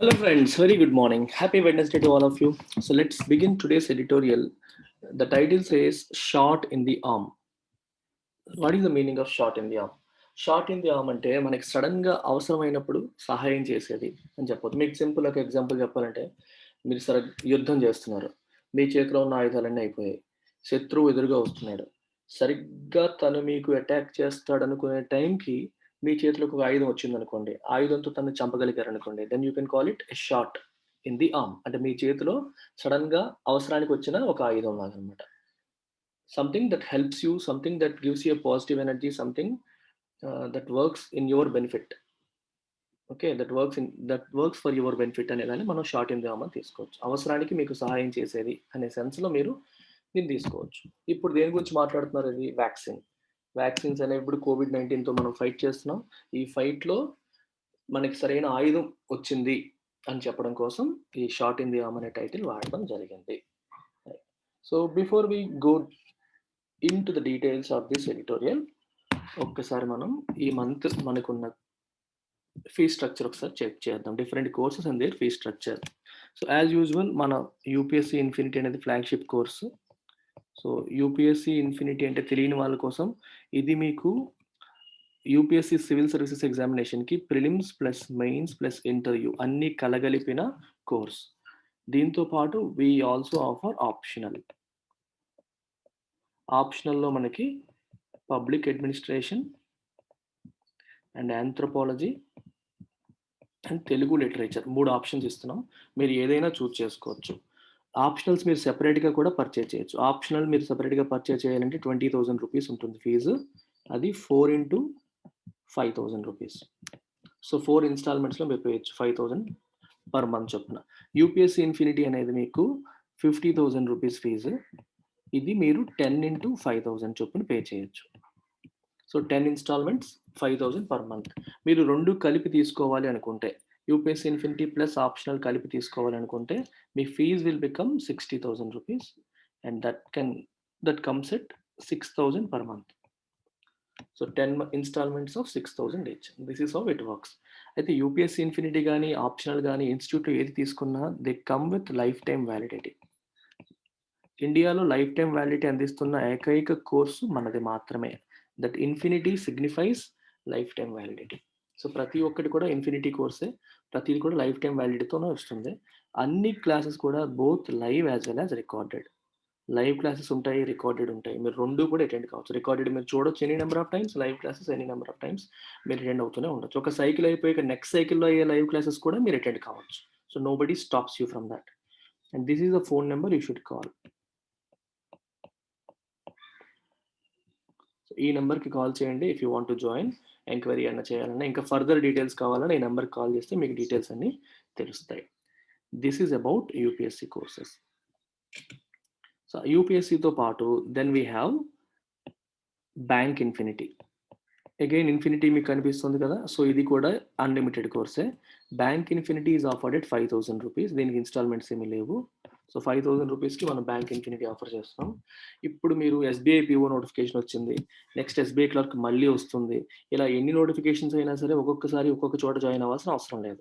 Hello, friends. Very good morning. Happy Wednesday to all of you. So, let's begin today's editorial. The title says Shot in the Arm. What is the meaning of shot in the arm? Short in the arm అంటే మనకి సడన్గా అవసరమైనప్పుడు సహాయం చేసేది అని చెప్పొచ్చు. మీకు simple ఒక ఎగ్జాంపుల్ చెప్పాలంటే, మీరు యుద్ధం చేస్తున్నారు. మీ చేతిలో ఉన్న ఆయుధాలన్నీ అయిపోయాయి. శత్రువు ఎదురుగా వస్తున్నాడు. సరిగ్గా తను మీకు అటాక్ చేస్తాడనుకునే టైంకి మీ చేతిలోకి ఒక ఆయుధం వచ్చిందనుకోండి. ఆయుధంతో తనని చంపగలిగారనుకోండి. Then you can call it a shot in the arm. అంటే మీ చేతిలో సడన్‌గా అవసరానికి వచ్చిన ఒక ఆయుధం లాగనమాట. Something that helps you, something that gives you a positive energy, something that works in your benefit. Okay. That works for your benefit అనేదాన్ని మనం షార్ట్ ఇన్ ది ఆర్మ్ అని తీసుకోవచ్చు. అవసరానికి మీకు సహాయం చేసేది అనే సెన్స్‌లో మీరు దీన్ని తీసుకోవచ్చు. ఇప్పుడు దేని గురించి మాట్లాడుతున్నారు ఇది వ్యాక్సిన్. వ్యాక్సిన్స్ అనేవి ఇప్పుడు కోవిడ్-19తో మనం ఫైట్ చేస్తున్నాం. ఈ ఫైట్‌లో మనకి సరైన ఆయుధం వచ్చింది అని చెప్పడం కోసం ఈ షార్ట్ ఇన్ ది ఆర్మ్ అనే టైటిల్ వాడడం జరిగింది. So before we go into the details of this editorial, ఒక్కసారి మనం ఈ మంత్ మనకున్న ఫీ స్ట్రక్చర్ ఒకసారి చెక్ చేద్దాం. Different courses and their fee structure. So as usual మన యూపీఎస్సీ ఇన్ఫినిటీ అనేది flagship course. So UPSC infinity అంటే తెలియని వాళ్ళ కోసం ఇది మీకు యూపీఎస్సీ సివిల్ సర్వీసెస్ ఎగ్జామినేషన్కి prelims plus mains plus interview అన్నీ కలగలిపిన కోర్స్. దీంతో పాటు వీ ఆల్సో ఆఫర్ ఆప్షనల్. ఆప్షనల్లో మనకి public administration and anthropology and Telugu literature 3 options ఇస్తున్నాం. మీరు ఏదైనా చూజ్ చేసుకోవచ్చు. ఆప్షనల్స్ మీరు సెపరేట్‌గా కూడా పర్చేజ్ చేయొచ్చు. ఆప్షనల్ మీరు సెపరేట్‌గా పర్చేజ్ చేయాలంటే 20,000 రూపీస్ ఉంటుంది ఫీజు. అది 4 ఇంటూ 5,000 రూపీస్. సో 4 ఇన్‌స్టాల్‌మెంట్స్‌లో మీరు పే చేయొచ్చు. 5,000 పర్ మంత్ చొప్పున. యూపీఎస్సీ ఇన్ఫినిటీ అనేది మీకు 50,000 రూపీస్ ఫీజు. ఇది మీరు 10 ఇంటూ 5,000 చొప్పున పే చేయొచ్చు. So 10 installments 5,000 per month. మీరు 2 కలిపి తీసుకోవాలి అనుకుంటే, యూపీఎస్సీ ఇన్ఫినిటీ ప్లస్ ఆప్షనల్ కలిపి తీసుకోవాలనుకుంటే, మీ fees will become 60,000 rupees and that comes at 6,000 per month. So 10 instalments of 6,000 each. This is how it works. అయితే యూపీఎస్సీ ఇన్ఫినిటీ గానీ, ఆప్షనల్ గానీ, ఇన్‌స్టిట్యూట్‌లో ఏది తీసుకున్నా they come with life time validity. ఇండియాలో లైఫ్ టైమ్ వ్యాలిడిటీ అందిస్తున్న ఏకైక course మనది మాత్రమే. That infinity signifies life time validity. So ప్రతి ఒక్కటి కూడా ఇన్ఫినిటీ కోర్సే. ప్రతిది కూడా లైఫ్ టైమ్ వ్యాలిడిటీతోనే వస్తుంది. అన్ని క్లాసెస్ కూడా both live as well as recorded. Live classes ఉంటాయి, రికార్డెడ్ ఉంటాయి. మీరు 2 కూడా అటెండ్ కావచ్చు. రికార్డెడ్ మీరు చూడొచ్చు any number of times, live classes any number of times మీరు అటెండ్ అవుతూనే ఉండొచ్చు. ఒక సైకిల్ అయిపోయాక నెక్స్ట్ సైకిల్‌లో అయ్యే లైవ్ క్లాసెస్ కూడా మీరు అటెండ్ కావచ్చు. So nobody stops you from that. And this is the phone number you should call. ఈ నెంబర్‌కి కాల్ చేయండి if you want to join. Enquiry ఏమన్నా చేయాలన్నా, ఇంకా ఫర్దర్ డీటెయిల్స్ కావాలన్నా ఈ నెంబర్‌కి కాల్ చేస్తే మీకు డీటెయిల్స్ అన్నీ తెలుస్తాయి. This is about UPSC courses. So యూపీఎస్సీతో పాటు then we have bank infinity. Again infinity మీకు కనిపిస్తుంది కదా! సో ఇది కూడా అన్‌లిమిటెడ్ కోర్సే. Bank infinity is offered at 5,000 rupees. దీనికి ఇన్‌స్టాల్‌మెంట్స్ ఏమీ లేవు. సో 5,000 రూపీస్‌కి మనం బ్యాంక్ ఇన్ఫినిటీ ఆఫర్ చేస్తున్నాం. ఇప్పుడు మీరు ఎస్‌బీఐ పీఓ నోటిఫికేషన్ వచ్చింది. నెక్స్ట్ ఎస్‌బీఐ క్లర్క్ మళ్ళీ వస్తుంది. ఇలా ఎన్ని నోటిఫికేషన్స్ అయినా సరే ఒక్కొక్కసారి ఒక్కొక్క చోట జాయిన్ అవ్వాల్సిన అవసరం లేదు.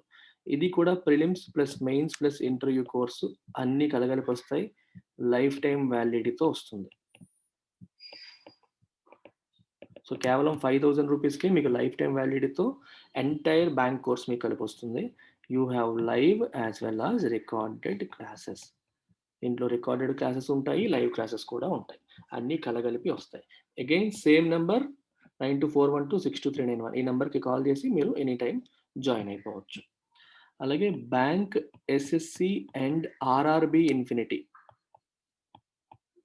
ఇది కూడా prelims plus mains plus interview course అన్నీ కలగలిపి వస్తాయి. లైఫ్ టైమ్ వ్యాలిడిటీతో వస్తుంది. సో కేవలం 5,000 రూపీస్‌కి మీకు లైఫ్ టైమ్ వ్యాలిడిటీతో ఎంటైర్ బ్యాంక్ కోర్స్ మీకు కలిపొస్తుంది. You have live as well as recorded classes. ఇంట్లో రికార్డెడ్ క్లాసెస్ ఉంటాయి, లైవ్ క్లాసెస్ కూడా ఉంటాయి. అన్నీ కలగలిపి వస్తాయి. అగైన్ సేమ్ నంబర్ 9241262391 ఈ నంబర్‌కి కాల్ చేసి మీరు ఎనీ టైమ్ జాయిన్ అయిపోవచ్చు. అలాగే bank SSC and RRB infinity.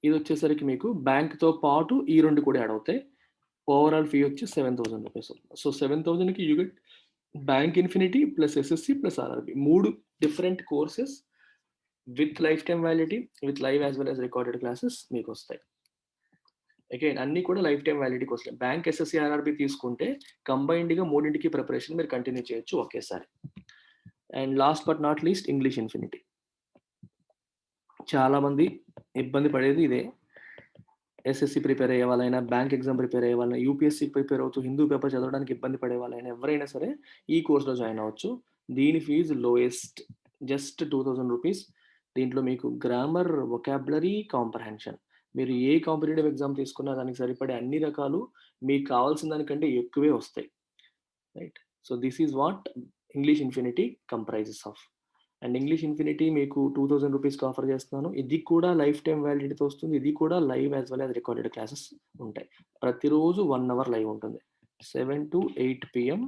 ఇదొచ్చేసరికి మీకు బ్యాంక్‌తో పాటు ఈ 2 కూడా యాడ్ అవుతాయి. ఓవరాల్ ఫీ వచ్చి 7,000 రూపీస్. సో 7,000కి you get bank infinity plus SSC plus RRB. 3 different courses with life time validity, with live as well as recorded classes మీకొస్తాయి. అగైన్ అన్నీ కూడా లైఫ్ టైమ్ వ్యాలిడిటీకి వస్తాయి. బ్యాంక్ ఎస్ఎస్‌సి, ఆర్ఆర్‌బీ తీసుకుంటే కంబైన్డ్‌గా మూడింటికి preparation మీరు continue చేయొచ్చు ఒకేసారి. And last but not least English infinity. చాలామంది ఇబ్బంది పడేది ఇదే. ఎస్ఎస్‌సి ప్రిపేర్ అయ్యే వాళ్ళైనా, బ్యాంక్ ఎగ్జామ్ ప్రిపేర్ అయ్యే వాళ్ళైనా, యూపీఎస్‌సి ప్రిపేర్ అవుతూ హిందూ పేపర్ చదవడానికి ఇబ్బంది పడే వాళ్ళైనా ఎవరైనా సరే ఈ కోర్స్‌లో జాయిన్ అవ్వచ్చు. దీని ఫీజు లోయెస్ట్, జస్ట్ 2000 రూపీస్. దీంట్లో మీకు గ్రామర్, వొకాబులరీ, కాంప్రహెన్షన్, మీరు ఏ కాంపిటేటివ్ ఎగ్జామ్ తీసుకున్నా దానికి సరిపడే అన్ని రకాలు మీకు కావాల్సిన దానికంటే ఎక్కువే వస్తాయి, right? So this is what English infinity comprises of. And English infinity మీకు 2000 రూపీస్కి ఆఫర్ చేస్తున్నాను. ఇది కూడా లైఫ్ టైం వ్యాలిడిటీతో వస్తుంది. ఇది కూడా live as well as recorded classes ఉంటాయి. ప్రతిరోజు 1 అవర్ లైవ్ ఉంటుంది. 7 to 8 PM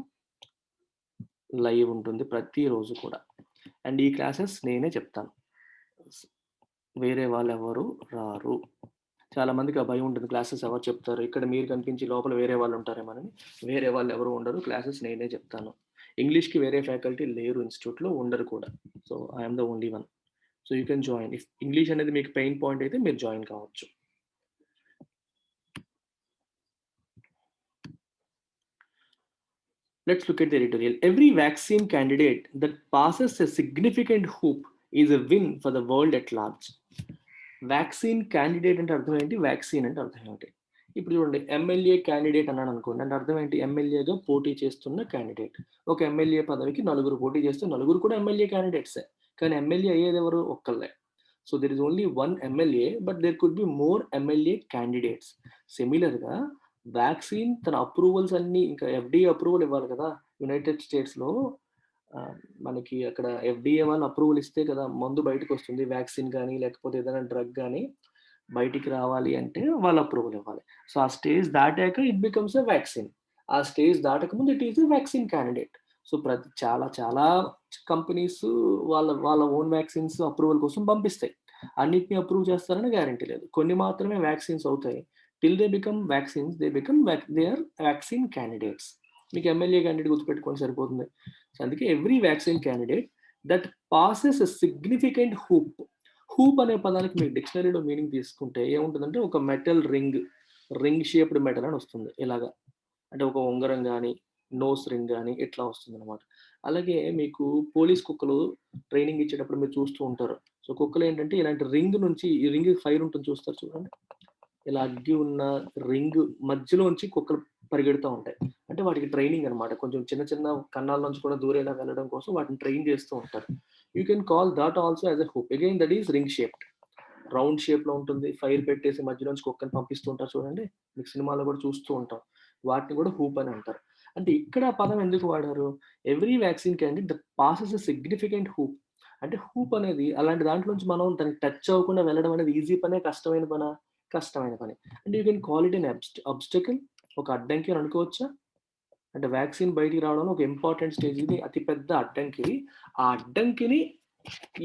లైవ్ ఉంటుంది ప్రతిరోజు కూడా. అండ్ ఈ క్లాసెస్ నేనే చెప్తాను, వేరే వాళ్ళు ఎవరు రారు. చాలా మందికి ఆ భయం ఉంటుంది, క్లాసెస్ ఎవరు చెప్తారు, ఇక్కడ మీరు కనిపించి లోపల వేరే వాళ్ళు ఉంటారేమోనని. వేరే వాళ్ళు ఎవరు ఉండరు, క్లాసెస్ నేనే చెప్తాను. ఇంగ్లీష్కి వేరే ఫ్యాకల్టీ లేరు, ఇన్స్టిట్యూట్లో ఉండరు కూడా. So I'm the only one. So you can join. If English అనేది మీకు పెయిన్ పాయింట్ అయితే మీరు జాయిన్ కావచ్చు. Let's look at the editorial. Every vaccine candidate that passes a significant hoop is a win for the world at large. Vaccine candidate అంటే అర్థం ఏంటి, vaccine అంటే అర్థం ఏంటి? ఇప్పుడు చూడండి, ఎమ్మెల్యే క్యాండిడేట్ అన్నాడు అనుకోండి, అంటే అర్థం ఏంటి, ఎమ్మెల్యేగా పోటీ చేస్తున్న క్యాండిడేట్. ఒక ఎమ్మెల్యే పదవికి నలుగురు పోటీ చేస్తే నలుగురు కూడా ఎమ్మెల్యే క్యాండిడేట్సే, కానీ ఎమ్మెల్యే అయ్యేది ఎవరు, ఒక్కళ్ళే. So there is only one MLA, but there could be more MLA candidates. సిమిలర్గా వ్యాక్సిన్ తన అప్రూవల్స్ అన్ని, ఇంకా ఎఫ్డిఏ అప్రూవల్ ఇవ్వాలి కదా యునైటెడ్ స్టేట్స్లో. మనకి అక్కడ ఎఫ్డిఏ వాళ్ళు అప్రూవల్ ఇస్తే కదా మందు బయటకు వస్తుంది, వ్యాక్సిన్ కానీ లేకపోతే ఏదైనా డ్రగ్ కానీ బయటికి రావాలి అంటే వాళ్ళు అప్రూవల్ ఇవ్వాలి. సో ఆ స్టేజ్ దాటాక ఇట్ బికమ్స్ ఎ వ్యాక్సిన్. ఆ స్టేజ్ దాటక ముందు it is a vaccine candidate. So చాలా చాలా కంపెనీస్ వాళ్ళ వాళ్ళ ఓన్ వ్యాక్సిన్స్ అప్రూవల్ కోసం పంపిస్తాయి. అన్నిటిని అప్రూవ్ చేస్తారని గ్యారంటీ లేదు, కొన్ని మాత్రమే వ్యాక్సిన్స్ అవుతాయి. Till they become vaccines, they are vaccine candidates. మీకు ఎమ్మెల్యే క్యాండిడేట్ గుర్తుపెట్టుకొని సరిపోతుంది. సో అందుకే every vaccine candidate that passes a significant hoop. Hoop అనే పదానికి మీరు డిక్షనరీలో మీనింగ్ తీసుకుంటే ఏముంటుందంటే, ఒక మెటల్ రింగ్ షేప్డ్ మెటల్ అని వస్తుంది ఇలాగా, అంటే ఒక ఉంగరం కానీ నోస్ రింగ్ కానీ ఇట్లా వస్తుంది అనమాట. అలాగే మీకు పోలీస్ కుక్కలు ట్రైనింగ్ ఇచ్చేటప్పుడు మీరు చూస్తూ ఉంటారు. సో కుక్కలు ఏంటంటే ఇలాంటి రింగ్ నుంచి, ఈ రింగ్ ఫైర్ ఉంటుంది చూస్తారు చూడండి, ఇలా అగ్గి ఉన్న రింగ్ మధ్యలోంచి కుక్కలు పరిగెడుతూ ఉంటాయి. అంటే వాటికి ట్రైనింగ్ అనమాట, కొంచెం చిన్న చిన్న కన్నాల నుంచి కూడా దూరేలా వెళ్ళడం కోసం వాటిని ట్రైన్ చేస్తూ ఉంటారు. You can call that also as a hoop. Again that is ring shaped, round shape లో ఉంటుంది. ఫైర్ పెట్టేసి మధ్యలోంచి కుక్కని పంపిస్తూ ఉంటారు చూడండి, మీకు సినిమాలో కూడా చూస్తూ ఉంటాం. వాటిని కూడా హూప్ అని అంటారు. అంటే ఇక్కడ ఆ పదం ఎందుకు వాడారు, every vaccine candidate that passes a significant hoop. అంటే హూప్ అనేది అలాంటి దాంట్లోంచి మనం దానికి టచ్ అవ్వకుండా వెళ్ళడం అనేది ఈజీ పనే, కష్టమైన పనా, కష్టమైన పని. అంటే you can call it an obstacle, ఒక అడ్డంకి అని అనుకోవచ్చా. అంటే వ్యాక్సిన్ బయటికి రావడంలో ఒక ఇంపార్టెంట్ స్టేజ్, ఇది అతిపెద్ద అడ్డంకి. ఆ అడ్డంకిని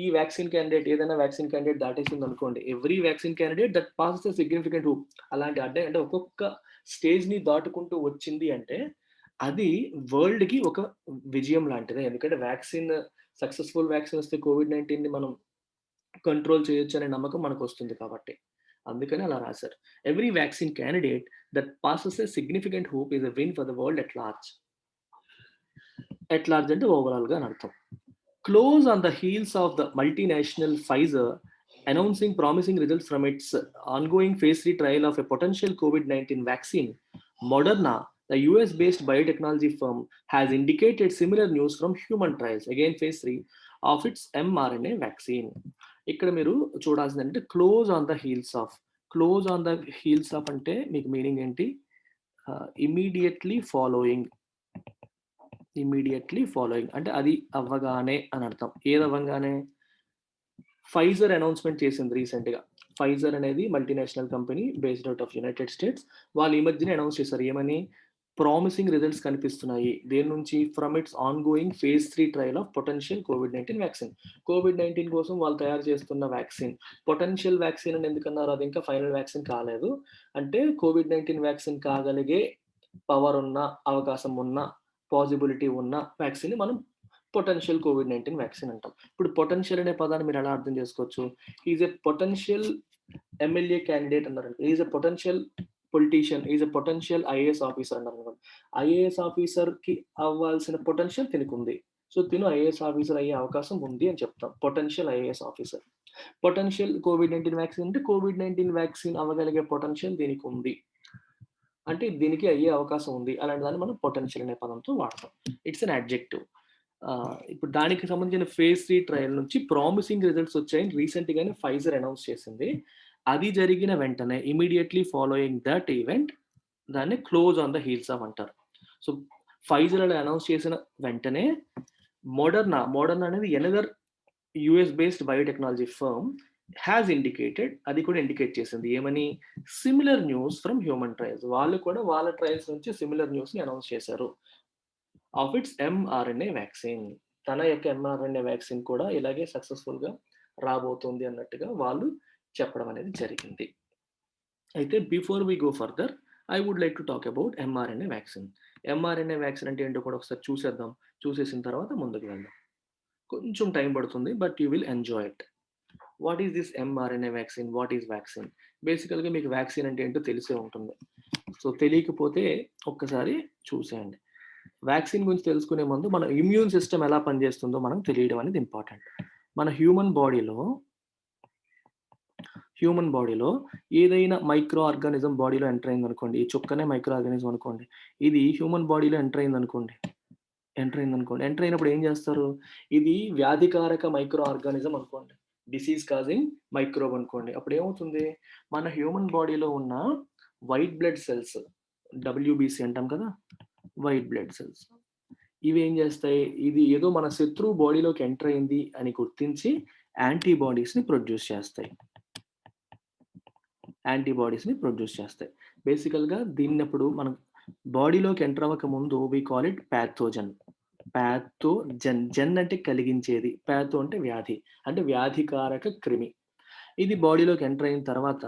ఈ వ్యాక్సిన్ క్యాండిడేట్, ఏదైనా వ్యాక్సిన్ క్యాండిడేట్ దాటేసింది అనుకోండి, every vaccine candidate that passes a significant hoop. అలాంటి అడ్డంకి అంటే ఒక్కొక్క స్టేజ్ ని దాటుకుంటూ వచ్చింది అంటే అది వరల్డ్ కి ఒక విజయం లాంటిదే. ఎందుకంటే వ్యాక్సిన్, సక్సెస్ఫుల్ వ్యాక్సిన్ వస్తే కోవిడ్-19 ని మనం కంట్రోల్ చేయొచ్చు అనే నమ్మకం మనకు వస్తుంది కాబట్టి, అందుకని అలా రాశారు. Every vaccine candidate that passes a significant hope is a win for the world at large. At large అంటే ఓవరాల్ గా అని అర్థం. Close on the heels of the multinational Pfizer announcing promising results from its ongoing phase 3 trial of a potential COVID-19 vaccine, Moderna, the US-based biotechnology firm, has indicated similar news from human trials, again phase 3, of its mRNA vaccine. ఇక్కడ మీరు చూడాల్సింది అంటే close on the heels of. Close on the heels of అంటే మీకు meaning ఏంటి, immediately following. Immediately following అంటే అది అవ్వగానే అని అర్థం. ఏది అవ్వగానే, ఫైజర్ అనౌన్స్మెంట్ చేసింది రీసెంట్గా. ఫైజర్ అనేది multinational company based out of United states. వాళ్ళు ఈ మధ్యనే అనౌన్స్ చేశారు, ఏమని, ప్రామిసింగ్ రిజల్ట్స్ కనిపిస్తున్నాయి. దేని నుంచి, from it's on going phase 3 trial of potential కోవిడ్-19 వ్యాక్సిన్. కోవిడ్-19 కోసం వాళ్ళు తయారు చేస్తున్న వ్యాక్సిన్ పొటెన్షియల్ వ్యాక్సిన్ అని ఎందుకన్నారు, అది ఇంకా ఫైనల్ వ్యాక్సిన్ కాలేదు. అంటే కోవిడ్-19 వ్యాక్సిన్ కాగలిగే పవర్ ఉన్న, అవకాశం ఉన్న, పాసిబిలిటీ ఉన్న వ్యాక్సిన్ మనం పొటెన్షియల్ కోవిడ్-19 వ్యాక్సిన్ అంటాం. ఇప్పుడు పొటెన్షియల్ అనే పదాన్ని మీరు ఎలా అర్థం చేసుకోవచ్చు, is a potential MLA candidate అన్నారు, is a potential politician, is a potential IAS officer అన్నారు. ఐఏఎస్ ఆఫీసర్ కి అవ్వాల్సిన పొటెన్షియల్ తినుకుంది, సో తిను ఐఏఎస్ ఆఫీసర్ అయ్యే అవకాశం ఉంది అని చెప్తాం, పొటెన్షియల్ ఐఏఎస్ ఆఫీసర్. పొటెన్షియల్ కోవిడ్-19 వ్యాక్సిన్ అంటే కోవిడ్-19 వ్యాక్సిన్ అవ్వగలిగే పొటెన్షియల్ దీనికి ఉంది, అంటే దీనికి అయ్యే అవకాశం ఉంది. అలాంటి దాన్ని మనం పొటెన్షియల్ అనే పదంతో వాడతాం. It's an adjective. ఇప్పుడు దానికి సంబంధించిన ఫేజ్ 3 ట్రయల్ నుంచి ప్రామిసింగ్ రిజల్ట్స్ వచ్చాయని రీసెంట్‌గానే ఫైజర్ అనౌన్స్ చేసింది. అది జరిగిన వెంటనే ఇమ్మీడియేట్‌లీ ఫాలోయింగ్ దట్ ఈవెంట్ దాన్ని close on the heels of అంటారు. సో, ఫైజర్ అలా అనౌన్స్ చేసిన వెంటనే మోడర్నా అనేది another US based biotechnology firm అది కూడా ఇండికేట్ చేసింది. ఏమని? Similar news from human trials. వాళ్ళు కూడా వాళ్ళ ట్రయల్స్ నుంచి సిమిలర్ న్యూస్‌ని అనౌన్స్ చేశారు. Of its mRNA vaccine. తన యొక్క ఎంఆర్ఎన్ఏ వ్యాక్సిన్ కూడా ఇలాగే సక్సెస్‌ఫుల్‌గా రాబోతుంది అన్నట్టుగా వాళ్ళు చెప్పడం అనేది జరిగింది. అయితే before we go further, I would like to talk about mRNA vaccine. MRNA vaccine అంటే ఏంటో కూడా ఒకసారి చూసేద్దాం. చూసేసిన తర్వాత ముందుకు వెళ్దాం. కొంచెం టైం పడుతుంది, but you will enjoy it. What is this mRNA vaccine? What is vaccine? బేసికల్‌గా మీకు వ్యాక్సిన్ అంటే ఏంటో తెలిసే ఉంటుంది. సో, తెలియకపోతే ఒక్కసారి చూసేయండి. వ్యాక్సిన్ గురించి తెలుసుకునే ముందు మన ఇమ్యూన్ సిస్టమ్ ఎలా పనిచేస్తుందో మనకు తెలియడం అనేది ఇంపార్టెంట్. మన హ్యూమన్ బాడీలో ఏదైనా మైక్రో ఆర్గానిజం బాడీలో ఎంటర్ అయిందనుకోండి. ఈ చుక్కనే మైక్రో ఆర్గానిజం అనుకోండి. ఇది హ్యూమన్ బాడీలో ఎంటర్ అయిందనుకోండి. ఎంటర్ అయినప్పుడు ఏం చేస్తారు? ఇది వ్యాధికారక మైక్రో ఆర్గానిజం అనుకోండి. డిసీజ్ కాజింగ్ మైక్రోబ్ అనుకోండి. అప్పుడు ఏమవుతుంది? మన హ్యూమన్ బాడీలో ఉన్న వైట్ బ్లడ్ సెల్స్, డబ్ల్యూబీసీ అంటాం కదా! White blood cells. ఇవి ఏం చేస్తాయి? ఇది ఏదో మన శత్రువు బాడీలోకి ఎంటర్ అయింది అని గుర్తించి యాంటీబాడీస్‌ని ప్రొడ్యూస్ చేస్తాయి. బేసికల్‌గా దీన్నప్పుడు మనం బాడీలోకి ఎంటర్ అవ్వక ముందు వి కాల్ ఇట్ ప్యాథోజన్. జెన్ అంటే కలిగించేది. ప్యాథో అంటే వ్యాధి. అంటే వ్యాధికారక క్రిమి. ఇది బాడీలోకి ఎంటర్ అయిన తర్వాత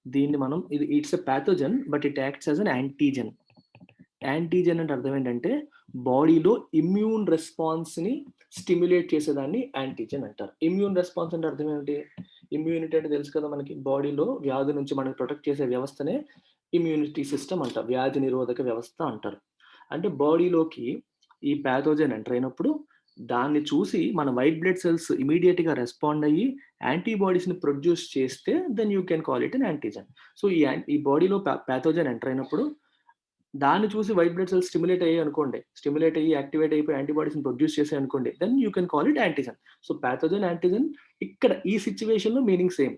దీన్ని మనం it's a pathogen but it acts as an antigen. Antigen అంటే అర్థం ఏంటంటే బాడీలో ఇమ్యూన్ రెస్పాన్స్‌ని స్టిమ్యులేట్ చేసేదాన్ని యాంటీజెన్ అంటారు. ఇమ్యూన్ రెస్పాన్స్ అంటే అర్థం ఏంటి? ఇమ్యూనిటీ అంటే తెలుసు కదా మనకి. బాడీలో వ్యాధి నుంచి మనల్ని ప్రొటెక్ట్ చేసే వ్యవస్థనే ఇమ్యూనిటీ సిస్టమ్ అంటారు. వ్యాధి నిరోధక వ్యవస్థ అంటారు. అంటే బాడీలోకి ఈ ప్యాథోజన్ ఎంటర్ అయినప్పుడు దాన్ని చూసి మన వైట్ బ్లడ్ సెల్స్ ఇమ్మీడియేట్‌గా రెస్పాండ్ అయ్యి యాంటీబాడీస్‌ని ప్రొడ్యూస్ చేస్తే then you can call it an antigen. So, ఈ బాడీలో ప్యాథోజన్ ఎంటర్ అయినప్పుడు దాన్ని చూసి వైట్ బ్లడ్ సెల్స్ స్టిమ్యులేట్ అయ్యి యాక్టివేట్ అయిపోయి యాంటీబాడీస్‌ని ప్రొడ్యూస్ చేసాయి అనుకోండి. Then you can call it antigen. So, pathogen, antigen ఇక్కడ ఈ సిట్యుయేషన్‌లో meaning same.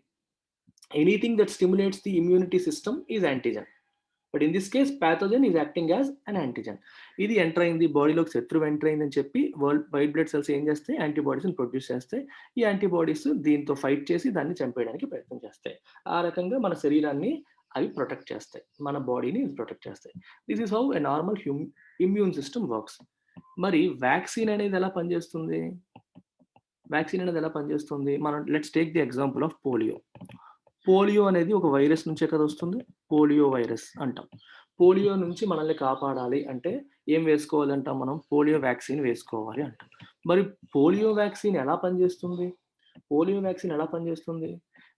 Anything that stimulates the immunity system is antigen. But in this case pathogen is acting as an antigen. ఇది enter అయింది, బాడీలోకి శత్రువు enter అయిందని చెప్పి white blood cells ఏం చేస్తాయి? యాంటీబాడీస్‌ని ప్రొడ్యూస్ చేస్తాయి. ఈ యాంటీబాడీస్ దీంతో ఫైట్ చేసి దాన్ని చంపేయడానికి ప్రయత్నం చేస్తాయి. ఆ రకంగా మన శరీరాన్ని అవి ప్రొటెక్ట్ చేస్తాయి. మన బాడీని ప్రొటెక్ట్ చేస్తాయి. This is how a normal immune system works. మరి వ్యాక్సిన్ అనేది ఎలా పనిచేస్తుంది? మనం let's take the example of polio. Polio అనేది ఒక వైరస్ నుంచే కదా వస్తుంది. పోలియో వైరస్ అంటాం. పోలియో నుంచి మనల్ని కాపాడాలి అంటే ఏం వేసుకోవాలంటాం మనం? పోలియో వ్యాక్సిన్ వేసుకోవాలి అంటాం. మరి పోలియో వ్యాక్సిన్ ఎలా పనిచేస్తుంది?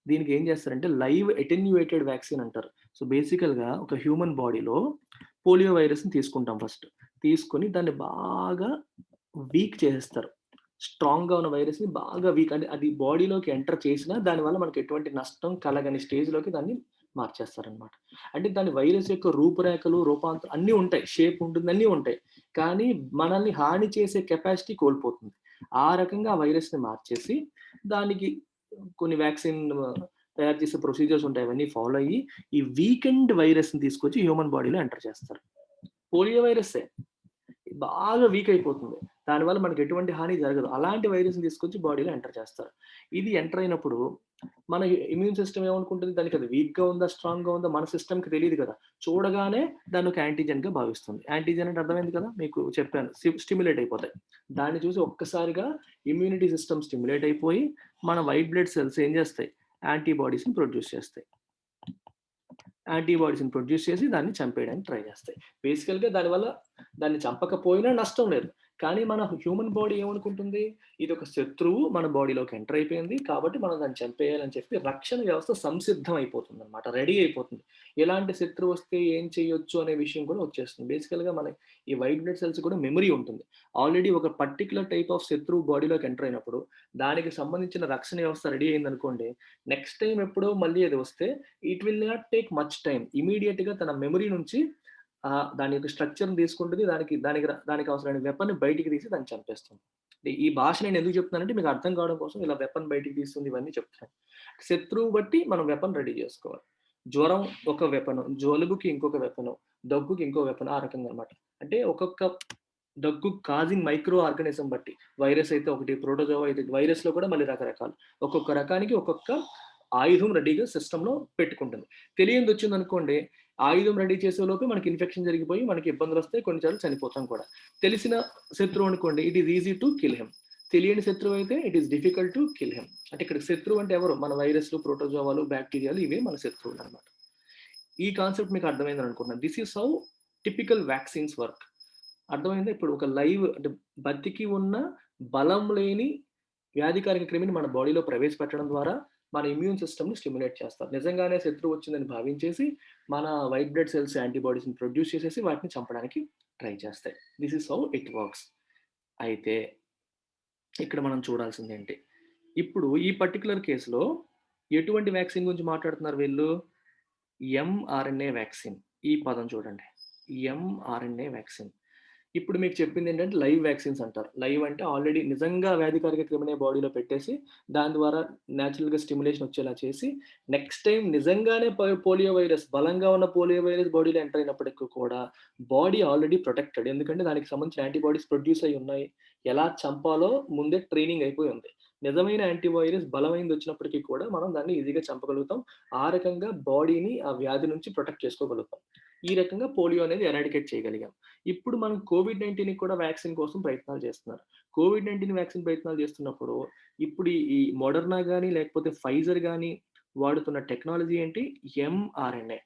దీనికి ఏం చేస్తారంటే లైవ్ అటెన్యూయేటెడ్ వ్యాక్సిన్ అంటారు. సో, బేసికల్‌గా ఒక హ్యూమన్ బాడీలో పోలియో వైరస్‌ని తీసుకుంటాం ఫస్ట్. తీసుకొని దాన్ని బాగా వీక్ చేసేస్తారు. స్ట్రాంగ్‌గా ఉన్న వైరస్‌ని బాగా వీక్ అంటే అది బాడీలోకి ఎంటర్ చేసినా దానివల్ల మనకు ఎటువంటి నష్టం కలగని స్టేజ్‌లోకి దాన్ని మార్చేస్తారనమాట. అంటే దాని వైరస్ యొక్క రూపురేఖలు, రూపాంతరం అన్నీ ఉంటాయి. షేప్ ఉంటుంది, అన్నీ ఉంటాయి. కానీ మనల్ని హాని చేసే కెపాసిటీ కోల్పోతుంది. ఆ రకంగా ఆ వైరస్‌ని మార్చేసి దానికి కొన్ని వ్యాక్సిన్ తయారు చేసే ప్రొసీజర్స్ ఉంటాయి. అవన్నీ ఫాలో అయ్యి ఈ వీకెండ్ వైరస్‌ని తీసుకొచ్చి హ్యూమన్ బాడీలో ఎంటర్ చేస్తారు. పోలియో వైరస్సే. బాగా వీక్ అయిపోతుంది. దానివల్ల మనకు ఎటువంటి హాని జరగదు. అలాంటి వైరస్‌ని తీసుకొచ్చి బాడీలో ఎంటర్ చేస్తారు. ఇది ఎంటర్ అయినప్పుడు మన ఇమ్యూన్ సిస్టమ్ ఏమనుకుంటుంది? దానికి అది వీక్‌గా ఉందా? స్ట్రాంగ్‌గా ఉందా? మన సిస్టమ్‌కి తెలీదు కదా! చూడగానే దాన్ని ఒక యాంటీజెన్‌గా భావిస్తుంది. యాంటీజెన్ అంటే అర్థమైంది కదా! మీకు చెప్పాను. స్టిమ్యులేట్ అయిపోతాయి. దాన్ని చూసి ఒక్కసారిగా ఇమ్యూనిటీ సిస్టమ్ స్టిమ్యులేట్ అయిపోయి మన వైట్ బ్లడ్ సెల్స్ ఏం చేస్తాయి? యాంటీబాడీస్‌ని ప్రొడ్యూస్ చేస్తాయి. చేసి దాన్ని చంపేయడానికి ట్రై చేస్తాయి. బేసికల్‌గా దాన్ని చంపకపోయినా నష్టం లేదు. కానీ మన హ్యూమన్ బాడీ ఏమనుకుంటుంది? ఇదొక శత్రువు మన బాడీలోకి ఎంటర్ అయిపోయింది. కాబట్టి మనం దాన్ని చంపేయాలని చెప్పి రక్షణ వ్యవస్థ సంసిద్ధం అయిపోతుందన్నమాట. రెడీ అయిపోతుంది. ఎలాంటి శత్రువు వస్తే ఏం చేయొచ్చు అనే విషయం కూడా వచ్చేస్తుంది. బేసికల్‌గా మన ఈ వైట్ బ్లడ్ సెల్స్ కూడా మెమరీ ఉంటుంది. ఆల్రెడీ ఒక పర్టిక్యులర్ టైప్ ఆఫ్ శత్రువు బాడీలోకి ఎంటర్ అయినప్పుడు దానికి సంబంధించిన రక్షణ వ్యవస్థ రెడీ అయిందనుకోండి, నెక్స్ట్ టైమ్ ఎప్పుడో మళ్ళీ అది వస్తే it will not take much time. ఇమ్మీడియేట్‌గా తన మెమరీ నుంచి దాని యొక్క స్ట్రక్చర్ని తీసుకుంటుంది, దానికి అవసరమైన వెపన్ బయటికి తీసి దాన్ని చంపేస్తుంది. ఈ భాష నేను ఎందుకు చెప్తున్నానంటే మీకు అర్థం కావడం కోసం ఇలా వెపన్ బయటికి తీస్తుంది ఇవన్నీ చెప్తున్నాను. శత్రువు బట్టి మనం వెపన్ రెడీ చేసుకోవాలి. జ్వరం ఒక వెపన్, జలుబుకి ఇంకొక వెపన్, దగ్గుకి ఇంకో వెపన్, ఆ రకంగా అనమాట. అంటే ఒక్కొక్క దగ్గు కాజింగ్ మైక్రో ఆర్గానిజం బట్టి, వైరస్ అయితే ఒకటి, ప్రోటోజోవా అయితే, వైరస్లో కూడా మళ్ళీ రకరకాలు, ఒక్కొక్క రకానికి ఒక్కొక్క ఆయుధం రెడీగా సిస్టంలో పెట్టుకుంటుంది. తెలియంది వచ్చింది అనుకోండి, ఆయుధం రెడీ చేసే లోపే మనకి ఇన్ఫెక్షన్ జరిగిపోయి మనకి ఇబ్బందులు వస్తాయి, కొన్నిసార్లు చనిపోతాం కూడా. తెలిసిన శత్రువు అనుకోండి, it is easy to kill him. తెలియని శత్రువు అయితే it is difficult to kill him. అంటే ఇక్కడ శత్రువు అంటే ఎవరు? మన వైరస్లు, ప్రోటోజోవాలు, బ్యాక్టీరియాలు, ఇవే మన శత్రువులు అనమాట. ఈ కాన్సెప్ట్ మీకు అర్థమైందని అనుకుంటున్నాను. This is how typical vaccines work. అర్థమైందా? ఇప్పుడు ఒక లైవ్ అంటే బతికి ఉన్న బలం లేని వ్యాధికారక క్రిమిని మన బాడీలో ప్రవేశపెట్టడం ద్వారా మన ఇమ్యూన్ సిస్టమ్ని స్టిమ్యులేట్ చేస్తారు. నిజంగానే శత్రువు వచ్చిందని భావించేసి మన వైట్ బ్లడ్ సెల్స్ యాంటీబాడీస్ని ప్రొడ్యూస్ చేసేసి వాటిని చంపడానికి ట్రై చేస్తాయి. This is how it works. అయితే ఇక్కడ మనం చూడాల్సింది ఏంటి, ఇప్పుడు ఈ పర్టికులర్ కేసులో ఎటువంటి వ్యాక్సిన్ గురించి మాట్లాడుతున్నారు వీళ్ళు? MRNA vaccine. ఈ పదం చూడండి, ఎంఆర్ఎన్ఏ వ్యాక్సిన్. ఇప్పుడు మీకు చెప్పింది ఏంటంటే లైవ్ వ్యాక్సిన్స్ అంటారు. లైవ్ అంటే ఆల్రెడీ నిజంగా వ్యాధికారక క్రిమిని బాడీలో పెట్టేసి దాని ద్వారా న్యాచురల్గా స్టిమ్యులేషన్ వచ్చేలా చేసి నెక్స్ట్ టైం నిజంగానే పోలియో వైరస్, బలంగా ఉన్న పోలియో వైరస్ బాడీలో ఎంటర్ అయినప్పటికీ కూడా బాడీ ఆల్రెడీ ప్రొటెక్టెడ్. ఎందుకంటే దానికి సంబంధించిన యాంటీబాడీస్ ప్రొడ్యూస్ అయి ఉన్నాయి, ఎలా చంపాలో ముందే ట్రైనింగ్ అయిపోయి ఉంది. నిజమైన యాంటీవైరస్ బలమైంది వచ్చినప్పటికీ కూడా మనం దాన్ని ఈజీగా చంపగలుగుతాం. ఆ రకంగా బాడీని ఆ వ్యాధి నుంచి ప్రొటెక్ట్ చేసుకోగలుగుతాం. ఈ రకంగా పోలియో అనేది ఎరాడికేట్ చేయగలిగాం. ఇప్పుడు మనం కోవిడ్-19 కూడా వ్యాక్సిన్ కోసం ప్రయత్నాలు చేస్తున్నారు. కోవిడ్-19 వ్యాక్సిన్ ప్రయత్నాలు చేస్తున్నప్పుడు ఇప్పుడు ఈ మోడర్నా కానీ లేకపోతే ఫైజర్ కానీ వాడుతున్న టెక్నాలజీ ఏంటి? ఎంఆర్ఎన్ఏ.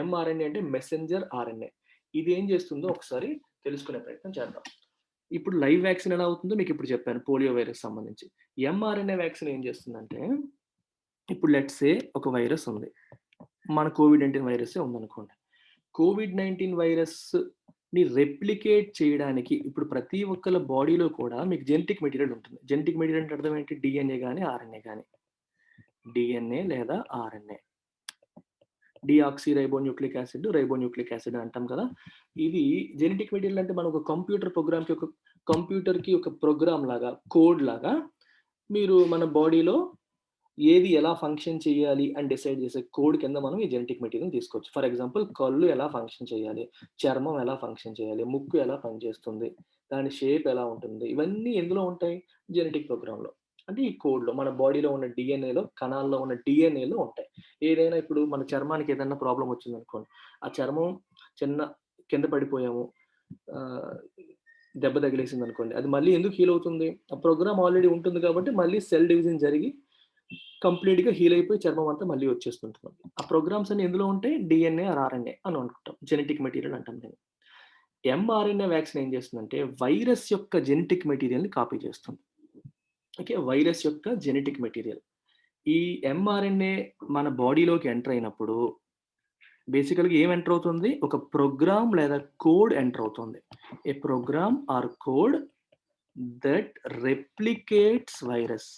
ఎంఆర్ఎన్ఏ అంటే మెసెంజర్ ఆర్ఎన్ఏ. ఇది ఏం చేస్తుందో ఒకసారి తెలుసుకునే ప్రయత్నం చేద్దాం. ఇప్పుడు లైవ్ వ్యాక్సిన్ ఎలా అవుతుందో మీకు ఇప్పుడు చెప్పాను, పోలియో వైరస్ సంబంధించి. ఎంఆర్ఎన్ఏ వ్యాక్సిన్ ఏం చేస్తుందంటే, ఇప్పుడు లెట్స్ సే ఒక వైరస్ ఉంది, మన కోవిడ్-19 వైరస్ ఉందనుకోండి. కోవిడ్-19 వైరస్ని రెప్లికేట్ చేయడానికి ఇప్పుడు ప్రతి ఒక్కళ్ళ బాడీలో కూడా మీకు జెనెటిక్ మెటీరియల్ ఉంటుంది. జెనెటిక్ మెటీరియల్ అంటే అర్థం ఏంటి? డిఎన్ఏ కానీ ఆర్ఎన్ఏ కానీ. డిఎన్ఏ లేదా RNA, deoxy ribonucleic acid, ribonucleic acid అంటాం కదా. ఇది జెనెటిక్ మెటీరియల్ అంటే మనం ఒక కంప్యూటర్కి ఒక ప్రోగ్రామ్ లాగా, కోడ్ లాగా మీరు మన బాడీలో ఏది ఎలా ఫంక్షన్ చేయాలి అని డిసైడ్ చేసే కోడ్ కింద మనం ఈ జెనెటిక్ మెటీరియల్ తీసుకోవచ్చు. ఫర్ ఎగ్జాంపుల్ కళ్ళు ఎలా ఫంక్షన్ చేయాలి, చర్మం ఎలా ఫంక్షన్ చేయాలి, ముక్కు ఎలా పనిచేస్తుంది, దాని షేప్ ఎలా ఉంటుంది, ఇవన్నీ ఎందులో ఉంటాయి? జెనెటిక్ ప్రోగ్రామ్లో. అంటే ఈ కోడ్లో మన బాడీలో ఉన్న డిఎన్ఏలో, కణాల్లో ఉన్న డిఎన్ఏలో ఉంటాయి. ఏదైనా ఇప్పుడు మన చర్మానికి ఏదైనా ప్రాబ్లం వచ్చింది అనుకోండి, ఆ చర్మం చిన్న కింద పడిపోయాము, దెబ్బ తగిలేసింది అనుకోండి, అది మళ్ళీ ఎందుకు హీల్ అవుతుంది? ఆ ప్రోగ్రామ్ ఆల్రెడీ ఉంటుంది కాబట్టి మళ్ళీ సెల్ డివిజన్ జరిగి కంప్లీట్గా హీల్ అయిపోయి చర్మం అంతా మళ్ళీ వచ్చేస్తుంటుంది. ఆ ప్రోగ్రామ్స్ అన్ని ఎందులో ఉంటాయి? డిఎన్ఏ ఆర్ ఆర్ఎన్ఏ అని అనుకుంటాం, జెనెటిక్ మెటీరియల్ అంటాం దీన్ని. ఎంఆర్ఎన్ఏ వ్యాక్సిన్ ఏం చేస్తుందంటే వైరస్ యొక్క జెనెటిక్ మెటీరియల్ని కాపీ చేస్తుంది. ఓకే, వైరస్ యొక్క జెనెటిక్ మెటీరియల్. ఈ ఎంఆర్ఎన్ఏ మన బాడీలోకి ఎంటర్ అయినప్పుడు బేసికల్గా ఏం ఎంటర్ అవుతుంది? ఒక ప్రోగ్రామ్ లేదా కోడ్ ఎంటర్ అవుతుంది. A program or code that replicates virus.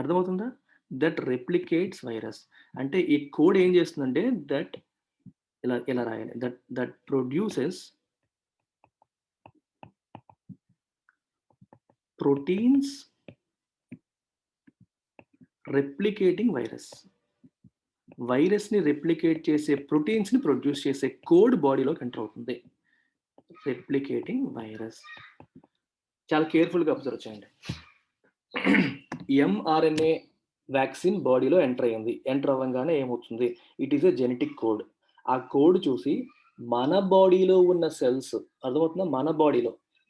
అర్థమవుతుందా? దట్ రెప్లికేట్స్ వైరస్ అంటే ఈ కోడ్ ఏం చేస్తుందంటే దట్ ఇలా రాయాలి, that produces proteins replicating virus. వైరస్ని రెప్లికేట్ చేసే ప్రోటీన్స్ని ప్రొడ్యూస్ చేసే కోడ్ బాడీలోకి ఎంటర్ అవుతుంది. Replicating virus. చాలా కేర్ఫుల్గా అబ్జర్వ్ చేయండి. ఎంఆర్ఎన్ఏ వ్యాక్సిన్ బాడీలో ఎంటర్ అయ్యింది. ఎంటర్ అవ్వగానే ఏమవుతుంది? It is a genetic code. ఆ కోడ్ చూసి మన బాడీలో ఉన్న సెల్స్, అర్థమవుతుందా?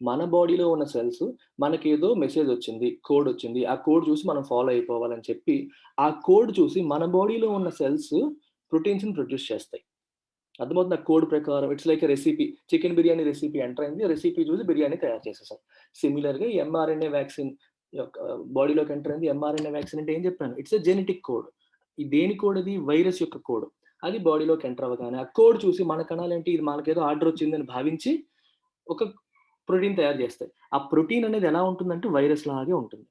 మన బాడీలో ఉన్న సెల్స్ మనకేదో మెసేజ్ వచ్చింది, కోడ్ వచ్చింది, ఆ కోడ్ చూసి మనం ఫాలో అయిపోవాలని చెప్పి ఆ కోడ్ చూసి మన బాడీలో ఉన్న సెల్స్ ప్రోటీన్స్ని ప్రొడ్యూస్ చేస్తాయి. అర్థమవుతుంది? ఆ కోడ్ ప్రకారం it's like recipe. Chicken biryani recipe enter అయింది, రెసిపీ చూసి బిర్యానీ తయారు చేసేసాం. సిమిలర్గా ఎంఆర్ఎన్ఏ వ్యాక్సిన్ యొక్క బాడీలోకి ఎంటర్ అయింది. ఎంఆర్ఎన్ఏ వ్యాక్సిన్ అంటే ఏం చెప్పాను? It's a genetic code. ఈ దేని కోడ్? అది వైరస్ యొక్క కోడ్. అది బాడీలోకి ఎంటర్ అవ్వగానే ఆ కోడ్ చూసి మన కణాలు ఏంటి, ఇది మనకేదో ఆర్డర్ వచ్చిందని భావించి ఒక ప్రోటీన్ తయారు చేస్తాయి. ఆ ప్రోటీన్ అనేది ఎలా ఉంటుందంటే వైరస్ లాగే ఉంటుంది.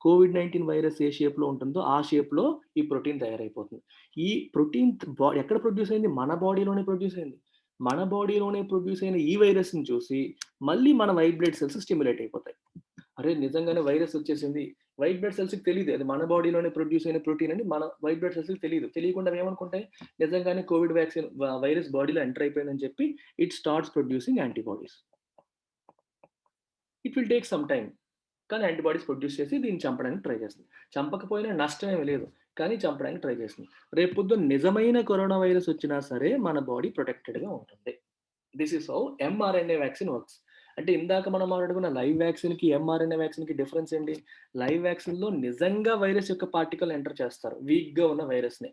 COVID-19 వైరస్ ఏ షేప్లో ఉంటుందో ఆ షేప్లో ఈ ప్రోటీన్ తయారైపోతుంది. ఈ ప్రోటీన్ ఎక్కడ ప్రొడ్యూస్ అయింది? మన బాడీలోనే ప్రొడ్యూస్ అయింది. మన బాడీలోనే ప్రొడ్యూస్ అయిన ఈ వైరస్‌ని చూసి మళ్ళీ మన వైట్ బ్లడ్ సెల్స్ స్టిమ్యులేట్ అయిపోతాయి. అరే! నిజంగానే వైరస్ వచ్చేసింది. వైట్ బ్లడ్ సెల్స్‌కి తెలీదు. అది మన బాడీలోనే ప్రొడ్యూస్ అయిన ప్రోటీన్ అని మన వైట్ బ్లడ్ సెల్స్‌కి తెలీదు. తెలియకుండా అవి ఏమనుకుంటాయి? నిజంగానే కోవిడ్ వ్యాక్సిన్ వైరస్ బాడీలో ఎంటర్ అయిపోయిందని చెప్పి it starts producing antibodies. It will take some time. కానీ యాంటీబాడీస్ ప్రొడ్యూస్ చేసి దీన్ని చంపడానికి ట్రై చేస్తుంది. చంపకపోయినా నష్టమేమి లేదు. కానీ చంపడానికి ట్రై చేస్తుంది. రేపొద్దున నిజమైన కరోనా వైరస్ వచ్చినా సరే మన బాడీ ప్రొటెక్టెడ్‌గా ఉంటుంది. This is how mRNA vaccine works. అంటే ఇందాక మనం మాట్లాడుకున్న లైవ్ వ్యాక్సిన్‌కి, ఎంఆర్ఎన్ఏ వ్యాక్సిన్‌కి డిఫరెన్స్ ఏంటి? లైవ్ వ్యాక్సిన్‌లో నిజంగా వైరస్ యొక్క పార్టికల్ ఎంటర్ చేస్తారు. వీక్‌గా ఉన్న వైరస్‌ని.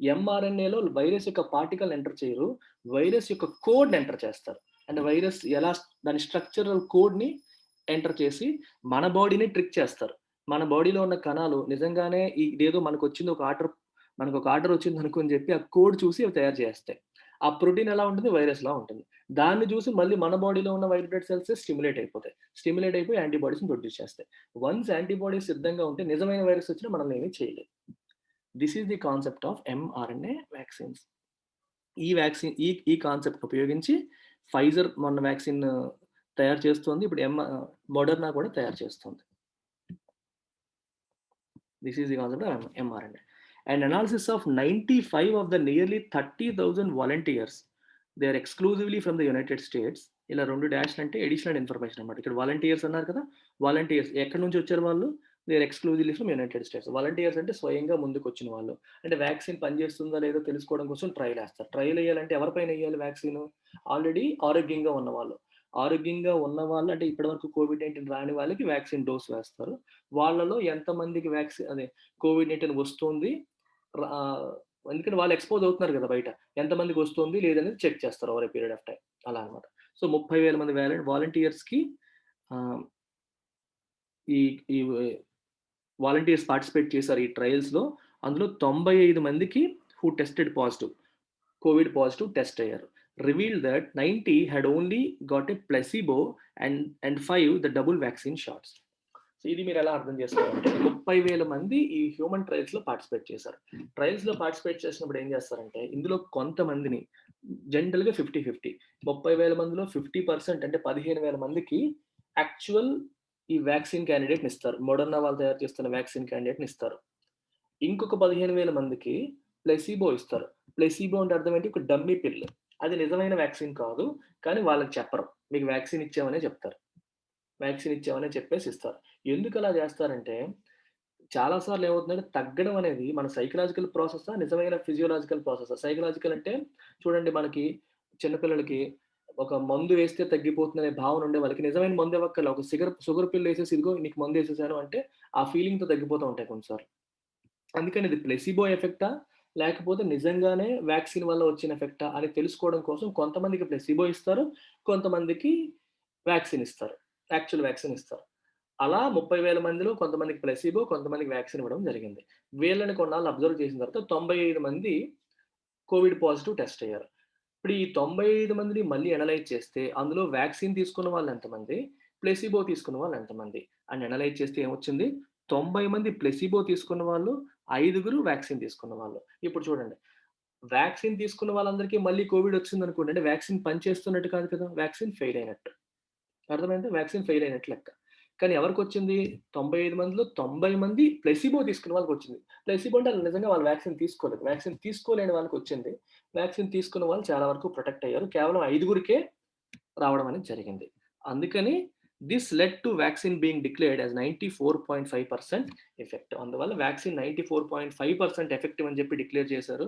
ఎంఆర్ఎన్ఏలో వైరస్ యొక్క పార్టికల్ ఎంటర్ చేయరు. వైరస్ యొక్క కోడ్‌ని ఎంటర్ చేస్తారు. అంటే వైరస్ ఎలా దాని స్ట్రక్చరల్ కోడ్‌ని ఎంటర్ చేసి మన బాడీని ట్రిక్ చేస్తారు. మన బాడీలో ఉన్న కణాలు నిజంగానే ఇదేదో మనకొక ఆర్డర్ వచ్చిందనుకోని చెప్పి ఆ కోడ్ చూసి అవి తయారు చేస్తాయి. ఆ ప్రోటీన్ ఎలా ఉంటుంది? వైరస్‌లా ఉంటుంది. దాన్ని చూసి మళ్ళీ మన బాడీలో ఉన్న వైట్ బ్లడ్ సెల్స్ స్టిమ్యులేట్ అయిపోతాయి. స్టిమ్యులేట్ అయిపోయి యాంటీబాడీస్‌ని ప్రొడ్యూస్ చేస్తాయి. వన్స్ యాంటీబాడీస్ సిద్ధంగా ఉంటే నిజమైన వైరస్ వచ్చినా మనల్ని ఏమి చేయలేదు. This is the concept of mRNA vaccines. ఈ కాన్సెప్ట్ ఉపయోగించి ఫైజర్ మొన్న వ్యాక్సిన్ తయారు చేస్తోంది. ఇప్పుడు మోడర్నా కూడా తయారు చేస్తుంది. This is the concept of mRNA. An analysis of 95 of the nearly 30,000 volunteers, they are exclusively from the United States. ఇలా 2 డాష్‌లు అంటే అడిషనల్ ఇన్ఫర్మేషన్ అన్నమాట. ఇక్కడ వాలంటీర్స్ అన్నారు కదా! వాలంటీర్స్ ఎక్కడి నుంచి వచ్చారు వాళ్ళు? They are exclusively from United States. Volunteers అంటే స్వయంగా ముందుకొచ్చిన వాళ్ళు. అంటే వ్యాక్సిన్ పనిచేస్తుందా లేదో తెలుసుకోవడం కోసం ట్రయల్ ఏస్తారు. ట్రయల్ ఎయ్యాలంటే ఎవరిపైన ఎయ్యాలి వ్యాక్సిను? ఆల్రెడీ ఆరోగ్యంగా ఉన్నవాళ్ళు. ఆరోగ్యంగా ఉన్నవాళ్ళు అంటే ఇప్పటివరకు కోవిడ్-19 రాని వాళ్ళకి వ్యాక్సిన్ డోస్ వేస్తారు. వాళ్ళలో ఎంతమందికి కోవిడ్-19 వస్తుంది. ఆహ్, ఎందుకంటే వాళ్ళు ఎక్స్‌పోజ్ అవుతున్నారు కదా బయట. ఎంతమందికి వస్తుంది లేదనేది చెక్ చేస్తారు over a period of time. అలా అన్నమాట. సో 30,000 మంది వాలంటీర్స్‌కి ఆహ్, ఈ ఈ వాలంటీర్స్ పార్టిసిపేట్ చేశారు ఈ ట్రయల్స్‌లో. అందులో 95 మందికి who tested positive. COVID positive test అయ్యారు. Revealed that 90 had only got a placebo and 5 the double vaccine shots. So ఇది మీరు ఎలా అర్థం చేసుకోవాలంటే 30,000 మంది ఈ హ్యూమన్ ట్రయల్స్‌లో పార్టిసిపేట్ చేశారు. ట్రయల్స్‌లో పార్టిసిపేట్ చేసినప్పుడు ఏం చేస్తారంటే ఇందులో కొంతమందిని జనరల్‌గా 50, 50 30,000 మందిలో 50% అంటే 15,000 మందికి యాక్చువల్ ఈ వ్యాక్సిన్ క్యాండిడేట్‌ని ఇస్తారు. మోడర్నా వాళ్ళు తయారు చేస్తున్న వ్యాక్సిన్ క్యాండిడేట్‌ని ఇస్తారు. ఇంకొక 15,000 మందికి ప్లెసిబో ఇస్తారు. ప్లెసిబో అంటే అర్థం ఏంటి? ఒక డమ్మీ పిల్. అది నిజమైన వ్యాక్సిన్ కాదు. కానీ వాళ్ళకి చెప్పరు. మీకు వ్యాక్సిన్ ఇచ్చామనే చెప్తారు. వ్యాక్సిన్ ఇచ్చామనే చెప్పేసి ఇస్తారు. ఎందుకలా జేస్తారంటే, చాలా సార్లు ఏమవుతుందంటే తగ్గడం అనేది మన సైకలాజికల్ ప్రాసెసా? నిజమైన ఫిజియోలాజికల్ ప్రాసెసా? సైకలాజికల్ అంటే చూడండి మనకి చిన్న పిల్లలకి ఒక మందు వేస్తే తగ్గిపోతుందనే భావన ఉండే వాళ్ళకి నిజమైన మందు ఇవ్వక్కర్ల. ఒక షుగర్ పిల్ ఏసేసి ఇదిగో నీకు మందేసేసాను అంటే ఆ ఫీలింగ్‌తో తగ్గిపోతా ఉంటాయి కొన్ని సార్లు. అందుకని ఇది ప్లెసిబో ఎఫెక్టా? లేకపోతే నిజంగానే వ్యాక్సిన్ వల్ల వచ్చిన ఎఫెక్టా? అని తెలుసుకోవడం కోసం కొంతమందికి ప్లెసిబో ఇస్తారు. కొంతమందికి వ్యాక్సిన్ ఇస్తారు. యాక్చువల్ వ్యాక్సిన్ ఇస్తారు. అలా 30,000 మందిలో కొంతమందికి ప్లెసిబో, కొంతమందికి వ్యాక్సిన్ ఇవ్వడం జరిగింది. వీళ్ళని కొన్నాళ్ళు అబ్జర్వ్ చేసిన తర్వాత 95 మంది కోవిడ్ పాజిటివ్ టెస్ట్ అయ్యారు. ఇప్పుడు ఈ 95 మందిని మళ్ళీ అనలైజ్ చేస్తే అందులో వ్యాక్సిన్ తీసుకున్న వాళ్ళు ఎంతమంది? ప్లెసిబో తీసుకున్న వాళ్ళు ఎంతమంది? అని అనలైజ్ చేస్తే ఏమొచ్చింది? 90 మంది ప్లెసిబో తీసుకున్న వాళ్ళు, 5గురు వ్యాక్సిన్ తీసుకున్న వాళ్ళు. ఇప్పుడు చూడండి. వ్యాక్సిన్ తీసుకున్న వాళ్ళందరికీ మళ్ళీ కోవిడ్ వచ్చిందనుకోండి. అంటే వ్యాక్సిన్ పనిచేస్తున్నట్టు కాదు కదా! వ్యాక్సిన్ ఫెయిల్ అయినట్టు. అర్థమైందా? వ్యాక్సిన్ ఫెయిల్ అయినట్టు లెక్క. కానీ ఎవరికొచ్చింది? 95 మందిలో 90 మంది ప్లెసిబో తీసుకున్న వాళ్ళకొచ్చింది. ప్లెసిబో అంటే ఆళ్ళు నిజంగా వాళ్ళు వ్యాక్సిన్ తీసుకోలేదు. వ్యాక్సిన్ తీసుకోలేని వాళ్ళకొచ్చింది. వ్యాక్సిన్ తీసుకున్న వాళ్ళు చాలా వరకు ప్రొటెక్ట్ అయ్యారు. కేవలం 5గురికే రావడం అనేది జరిగింది. అందుకని this led to vaccine being declared as 94.5% effective. అందువల్ల వ్యాక్సిన్ 94.5% ఎఫెక్టివ్ అని చెప్పి డిక్లేర్ చేశారు.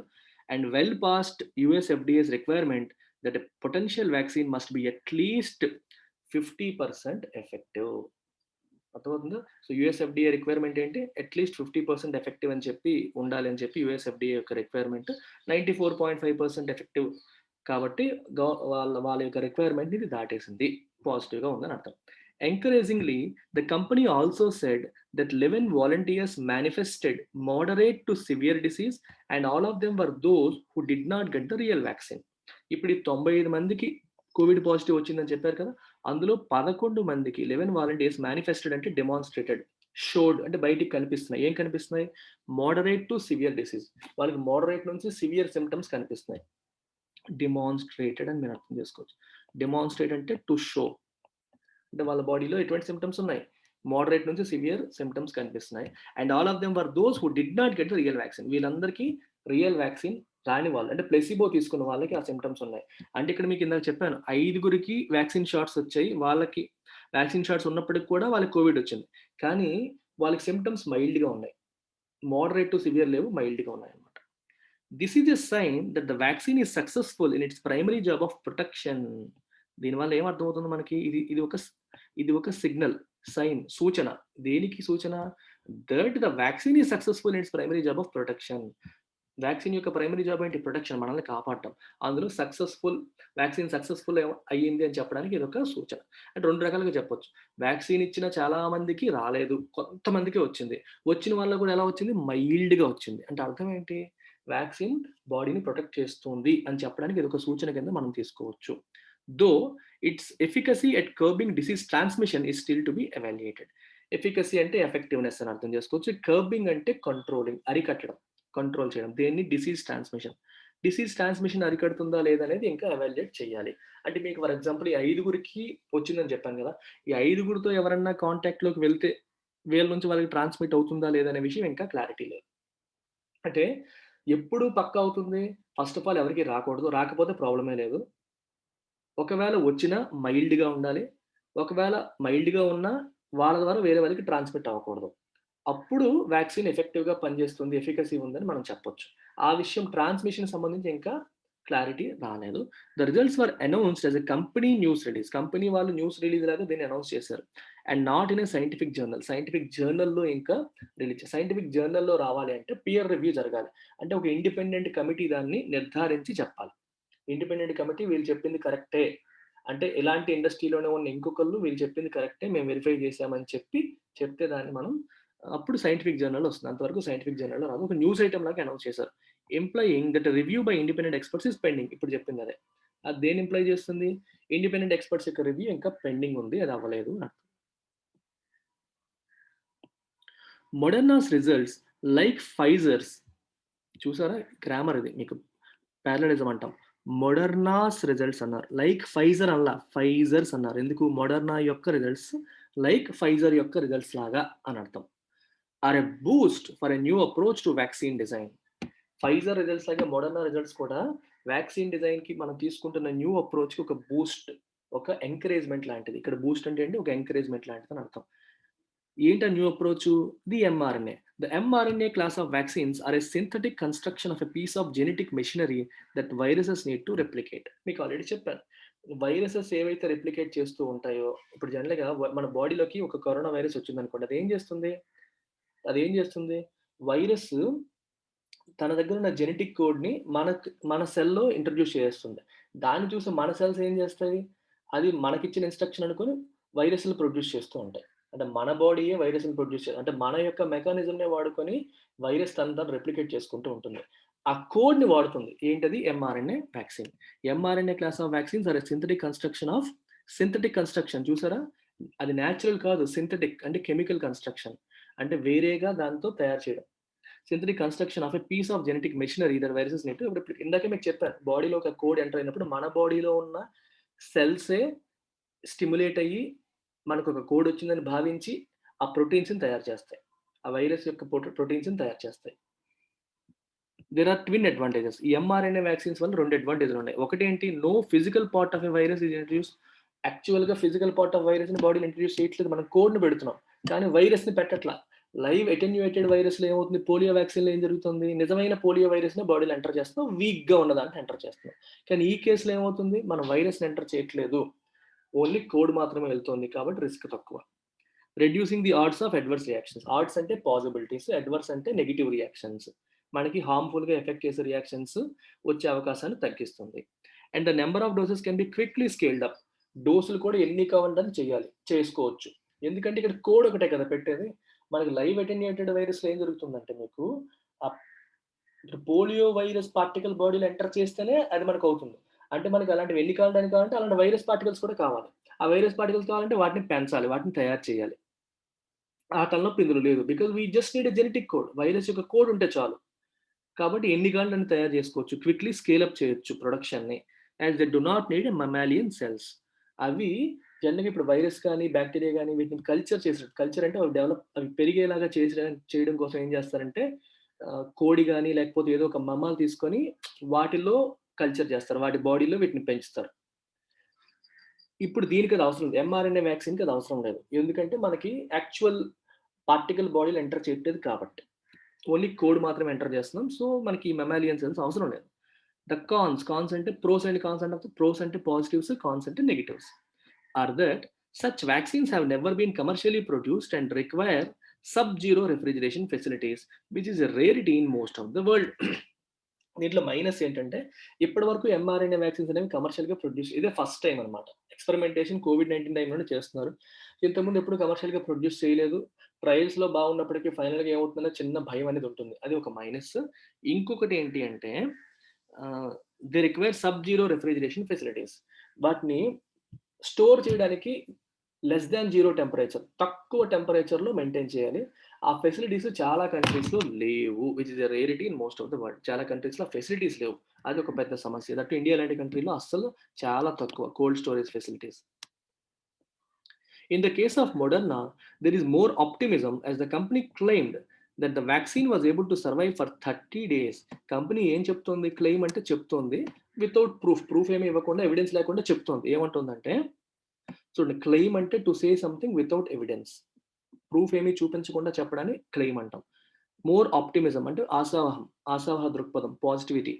And well past US FDA's requirement that a potential vaccine must be at least 50% effective. అర్థమవుతుందా? సో యూఎస్ ఎఫ్‌డీఏ రిక్వైర్మెంట్ ఏంటి? అట్‌లీస్ట్ 50% ఎఫెక్టివ్ అని చెప్పి ఉండాలి అని చెప్పి యూఎస్ ఎఫ్‌డీఏ యొక్క రిక్వైర్మెంట్. 94.5% ఎఫెక్టివ్ కాబట్టి వాళ్ళ యొక్క రిక్వైర్మెంట్‌ని ఇది దాటేసింది. పాజిటివ్‌గా ఉందని అర్థం. Encouragingly the company also said that 11 volunteers manifested moderate to severe disease and all of them were those who did not get the real vaccine. ఇప్పుడు ఈ 95 మందికి కోవిడ్ పాజిటివ్ వచ్చిందని చెప్పారు కదా! అందులో 11 మందికి 11 వాలంటీర్స్ మానిఫెస్టెడ్ అంటే డెమాన్‌స్ట్రేటెడ్. షోడ్ అంటే బయటికి కనిపిస్తున్నాయి. ఏం కనిపిస్తున్నాయి? Moderate to severe disease. వాళ్ళకి మోడరేట్ నుంచి సివియర్ సిమ్టమ్స్ కనిపిస్తున్నాయి. డెమాన్‌స్ట్రేటెడ్ అని మీరు అర్థం చేసుకోవచ్చు. డెమాన్‌స్ట్రేట్ అంటే టు షో. అంటే వాళ్ళ బాడీలో ఎటువంటి సిమ్టమ్స్ ఉన్నాయి? మోడరేట్ నుంచి సివియర్ సిమ్టమ్స్ కనిపిస్తున్నాయి. And all of them were those who did not get the real vaccine. వీళ్ళందరికీ రియల్ వ్యాక్సిన్ రాని వాళ్ళు. అంటే ప్లెసిబో తీసుకున్న వాళ్ళకి ఆ సిమ్టమ్స్ ఉన్నాయి. అంటే ఇక్కడ మీకు ఇందాక చెప్పాను. 5గురికి వ్యాక్సిన్ షాట్స్ వచ్చాయి. వాళ్ళకి వ్యాక్సిన్ షాట్స్ ఉన్నప్పటికి కూడా వాళ్ళకి కోవిడ్ వచ్చింది. కానీ వాళ్ళకి సిమ్టమ్స్ మైల్డ్‌గా ఉన్నాయి. మోడరేట్ టు సివియర్ లేవు. మైల్డ్‌గా ఉన్నాయన్నమాట. This is a sign that the vaccine is successful in its primary job of protection. దీనివల్ల ఏం అర్థమవుతుంది మనకి? ఇది ఒక సిగ్నల్, సైన్, సూచన. దేనికి సూచన? That the vaccine is successful in its primary job of protection. Vaccine యొక్క ప్రైమరీ జాబ్ ఏంటి? ప్రొటెక్షన్. మనల్ని కాపాడటం. అందులో వ్యాక్సిన్ సక్సెస్‌ఫుల్ అయ్యింది అని చెప్పడానికి ఇదొక సూచన. అంటే 2 రకాలుగా చెప్పొచ్చు. వ్యాక్సిన్ ఇచ్చిన చాలా మందికి రాలేదు. కొంతమందికే వచ్చింది. వచ్చిన వాళ్ళకి కూడా ఎలా వచ్చింది? మైల్డ్‌గా వచ్చింది. అంటే అర్థం ఏంటి? వ్యాక్సిన్ బాడీని ప్రొటెక్ట్ చేస్తుంది అని చెప్పడానికి ఇదొక సూచన కింద మనం తీసుకోవచ్చు. Though it's efficacy at kerbing disease transmission is still to be evaluated. Efficacy అంటే ఎఫెక్టివ్‌నెస్ అని అర్థం చేసుకోవచ్చు. కర్బింగ్ అంటే కంట్రోలింగ్, అరికట్టడం, కంట్రోల్ చేయడం. దేన్ని? Disease transmission. డిసీజ్ ట్రాన్స్మిషన్ అరికడుతుందా లేదా అనేది ఇంకా ఎవాల్యుయేట్ చేయాలి. అంటే మీకు ఫర్ ఎగ్జాంపుల్ ఈ 5గురికి వచ్చిందని చెప్పాను కదా! ఈ 5గురితో ఎవరన్నా కాంటాక్ట్‌లోకి వెళ్తే వీళ్ళ నుంచి వాళ్ళకి ట్రాన్స్మిట్ అవుతుందా లేదా అనే విషయం ఇంకా క్లారిటీ లేదు. అంటే ఎప్పుడు పక్కా అవుతుంది? ఫస్ట్ ఆఫ్ ఆల్ ఎవరికీ రాకూడదు. రాకపోతే ప్రాబ్లమే లేదు. ఒకవేళ వచ్చినా మైల్డ్‌గా ఉండాలి. ఒకవేళ మైల్డ్‌గా ఉన్నా వాళ్ళ ద్వారా వేరే వాళ్ళకి ట్రాన్స్మిట్ అవ్వకూడదు. అప్పుడు వ్యాక్సిన్ ఎఫెక్టివ్‌గా పనిచేస్తుంది. ఎఫికసీ ఉందని మనం చెప్పొచ్చు. ఆ విషయం ట్రాన్స్‌మిషన్ సంబంధించి ఇంకా క్లారిటీ రాలేదు. The results were announced as a company news release. Company వాళ్ళు న్యూస్ రిలీజ్ లాగా దీన్ని అనౌన్స్ చేశారు. And not in a scientific journal. Scientific జర్నల్‌లో ఇంకా రిలీజ్ సైంటిఫిక్ జర్నల్‌లో రావాలి అంటే పియర్ రివ్యూ జరగాలి. అంటే ఒక ఇండిపెండెంట్ కమిటీ దాన్ని నిర్ధారించి చెప్పాలి. ఇండిపెండెంట్ కమిటీ వీళ్ళు చెప్పింది కరెక్టే. అంటే ఇలాంటి ఇండస్ట్రీలోనే ఉన్న ఇంకొకళ్ళు వీళ్ళు చెప్పింది కరెక్టే. మేము వెరిఫై చేసామని చెప్తే దాన్ని మనం అప్పుడు సైంటిఫిక్ జర్నల్‌లో వస్తుంది. అంతవరకు సైంటిఫిక్ జర్నల్‌లో రాదు. ఒక న్యూస్ ఐటెమ్ లాగా అనౌన్స్ చేశారు. Implying that review by independent experts is pending. ఇప్పుడు చెప్పింది అదే. అది దేన్ని ఇంప్లై చేస్తుంది? ఇండిపెండెంట్ ఎక్స్‌పర్ట్స్ యొక్క రివ్యూ ఇంకా పెండింగ్ ఉంది. అది అవ్వలేదు అని అర్థం. మోడర్నాస్ రిజల్ట్స్ లైక్ ఫైజర్స్ చూసారా? గ్రామర్ ఇది మీకు పారలలిజం అంటాం. మోడర్నాస్ రిజల్ట్స్ అన్నారు. లైక్ ఫైజర్ అనలా. ఫైజర్స్ అన్నారు. ఎందుకు? మోడర్నా యొక్క రిజల్ట్స్ లైక్ ఫైజర్ యొక్క రిజల్ట్స్ లాగా అని అర్థం. Or a boost for a new approach to vaccine design. Pfizer results లాగా మోడర్నా రిజల్ట్స్ కూడా వ్యాక్సిన్ డిజైన్‌కి మనం తీసుకుంటున్న న్యూ అప్రోచ్‌కి ఒక బూస్ట్, ఒక ఎంకరేజ్‌మెంట్ లాంటిది. ఇక్కడ బూస్ట్ అంటే ఏంటి? ఒక ఎంకరేజ్‌మెంట్ లాంటిదని అర్థం. ఏంటా new approach? The mRNA. The mRNA class of vaccines are a synthetic construction of a piece of genetic machinery that viruses need to replicate. మీకు ఆల్రెడీ చెప్పాను. వైరసెస్ ఏవైతే రెప్లికేట్ చేస్తూ ఉంటాయో, ఇప్పుడు జనరల్‌గా మన బాడీలోకి ఒక కరోనా వైరస్ వచ్చిందనుకోండి. అదేం చేస్తుంది? వైరస్ తన దగ్గర ఉన్న జెనెటిక్ కోడ్‌ని మన సెల్‌లో ఇంట్రొడ్యూస్ చేసేస్తుంది. దాన్ని చూసి మన సెల్స్ ఏం చేస్తాయి? అది మనకిచ్చిన ఇన్‌స్ట్రక్షన్ అనుకోని వైరస్‌లు ప్రొడ్యూస్ చేస్తూ ఉంటాయి. అంటే మన బాడీయే వైరస్‌ని ప్రొడ్యూస్ అంటే మన యొక్క మెకానిజంనే వాడుకొని వైరస్ తనను తాను రెప్లికేట్ చేసుకుంటూ ఉంటుంది. ఆ కోడ్‌ని వాడుతుంది. ఏంటది? MRNA vaccine. MRNA class of vaccines are a synthetic construction చూసారా? అది నేచురల్ కాదు. సింథటిక్ అంటే కెమికల్ కన్‌స్ట్రక్షన్. అంటే వేరేగా దాంతో తయారు చేయడం. Synthetic construction of a piece of genetic machinery that viruses need to replicate. ఇందాకే మీకు చెప్పాను. బాడీలో ఒక కోడ్ ఎంటర్ అయినప్పుడు మన బాడీలో ఉన్న సెల్సే స్టిమ్యులేట్ అయ్యి మనకొక కోడ్ వచ్చిందని భావించి ఆ ప్రోటీన్స్‌ని తయారు చేస్తాయి. ఆ వైరస్ యొక్క ప్రోటీన్స్‌ని తయారు చేస్తాయి. There are twin advantages. ఈ ఎంఆర్ఎన్ఏ వాక్సిన్స్ వల్ల 2 అడ్వాంటేజ్‌లున్నాయి. ఒకటేంటి? No physical part of a virus is introduced. యాక్చువల్‌గా ఫిజికల్ పార్ట్ ఆఫ్ వైరస్‌ని బాడీలో ఇంట్రొడ్యూస్ చేయట్లేదు. మనం కోడ్‌ని పెడుతున్నాం. కానీ వైరస్‌ని పెట్టట్లా. లైవ్ అటెన్యూయేటెడ్ వైరస్‌లో ఏమవుతుంది? పోలియో వ్యాక్సిన్‌లో ఏం జరుగుతుంది? నిజమైన పోలియో వైరస్‌ని బాడీలో ఎంటర్ చేస్తున్నాం. వీక్‌గా ఉన్న దాంట్లో ఎంటర్ చేస్తున్నాం. కానీ ఈ కేస్‌లో ఏమవుతుంది? మనం వైరస్‌ని ఎంటర్ చేయట్లేదు. ఓన్లీ కోడ్ మాత్రమే వెళ్తుంది. కాబట్టి రిస్క్ తక్కువ. Reducing the odds of adverse reactions. Odds అంటే పాసిబిలిటీస్. అడ్వర్స్ అంటే నెగెటివ్ రియాక్షన్స్. మనకి హార్మ్‌ఫుల్‌గా ఎఫెక్ట్ చేసే రియాక్షన్స్ వచ్చే అవకాశాన్ని తగ్గిస్తుంది. And the number of doses can be quickly scaled up. డోసులు కూడా ఎన్ని కావాలంటే చేసుకోవచ్చు. ఎందుకంటే ఇక్కడ కోడ్ ఒకటే కదా పెట్టేది. మనకి లైవ్ అటెన్యూయేటెడ్ వైరస్‌లో ఏం జరుగుతుందంటే మీకు ఆహ్, ఇప్పుడు పోలియో వైరస్ పార్టికల్ బాడీలో ఎంటర్ చేస్తేనే అది మనకవుతుంది. అంటే మనకి అలాంటివి ఎన్ని కావాలంటే అలాంటి వైరస్ పార్టికల్స్ కూడా కావాలి. ఆ వైరస్ పార్టికల్స్ కావాలంటే వాటిని పెంచాలి. వాటిని తయారు చేయాలి. ఆ తలనొప్పి ఇందులో లేదు. Because we just need a genetic code. Virus యొక్క కోడ్ ఉంటే చాలు. కాబట్టి ఎన్ని గానులని తయారు చేసుకోవచ్చు. క్విక్‌లీ స్కేల్ అప్ చేయొచ్చు ప్రొడక్షన్‌ని. As they do not need a mammalian cells. అవి జనరల్‌గా ఇప్పుడు వైరస్ కానీ, బాక్టీరియా గాని వీటిని కల్చర్ అంటే అవి పెరిగేలాగా చేయడం కోసం ఏం చేస్తారంటే కోడి గాని లేకపోతే ఏదో ఒక మమ్మాలు తీసుకొని వాటిల్లో కల్చర్ చేస్తారు. వాటి బాడీలో వీటిని పెంచుతారు. ఇప్పుడు దీనికి అది అవసరం లేదు. ఎంఆర్ఎన్ఏ వ్యాక్సిన్‌కి అది అవసరం లేదు. ఎందుకంటే మనకి యాక్చువల్ పార్టికల్ బాడీలో ఎంటర్ చేయట్లేదు కాబట్టి. ఓన్లీ కోడ్ మాత్రమే ఎంటర్ చేస్తున్నాం. సో, మనకి మమాలియన్ సెల్స్ అవసరం లేదు. కాన్స్ అంటే ప్రోస్ అండ్ కాన్స్ అంటే ప్రోస్ అంటే పాజిటివ్స్, కాన్స్ అంటే negatives. Are that such vaccines have never been commercially produced and require subzero refrigeration facilities which is a rarity in most of the world. దీంట్లో minus ఏంటంటే ఇప్పటి వరకు mRNA vaccines అనేవి కమర్షియల్‌గా produce ఇదే first time అన్నమాట. Experimentation కోవిడ్-19 టైమ్‌లోనే చేస్తున్నారు. ఇంతకుముందు ఎప్పుడు కమర్షియల్‌గా ప్రొడ్యూస్ చేయలేదు. ట్రయల్స్‌లో బాగున్నప్పటికీ ఫైనల్‌గా ఏమవుతుందన్న చిన్న భయం అనేది ఉంటుంది. అది ఒక మైనస్. ఇంకొకటి ఏంటి అంటే they require subzero refrigeration facilities. వాటిని స్టోర్ చేయడానికి లెస్ థాన్ 0 టెంపరేచర్. తక్కువ టెంపరేచర్‌లో మెయింటైన్ చేయాలి. ఆ ఫెసిలిటీస్ చాలా కంట్రీస్‌లో లేవు. Which is a rarity in most of the world. చాలా కంట్రీస్‌లో ఫెసిలిటీస్ లేవు. అదొక పెద్ద సమస్య. దట్ ఇండియా లాంటి కంట్రీలో అస్సలు చాలా తక్కువ cold storage facilities. In the case of Moderna, there is more optimism as the company claimed that the vaccine was able to survive for 30 days. Company ఏం చెప్తోంది? క్లెయిమ్ అంటే చెప్తోంది. Without proof. ప్రూఫ్ ఏమి ఇవ్వకుండా, ఎవిడెన్స్ లేకుండా చెప్తోంది. ఏమంటుందంటే చూడండి క్లెయిమ్ అంటే to say something without evidence. Proof ఏమి చూపించకుండా చెప్పడాన్ని క్లెయిమ్ అంటాం. మోర్ ఆప్టిమిజం అంటే ఆశావహ దృక్పథం, positivity.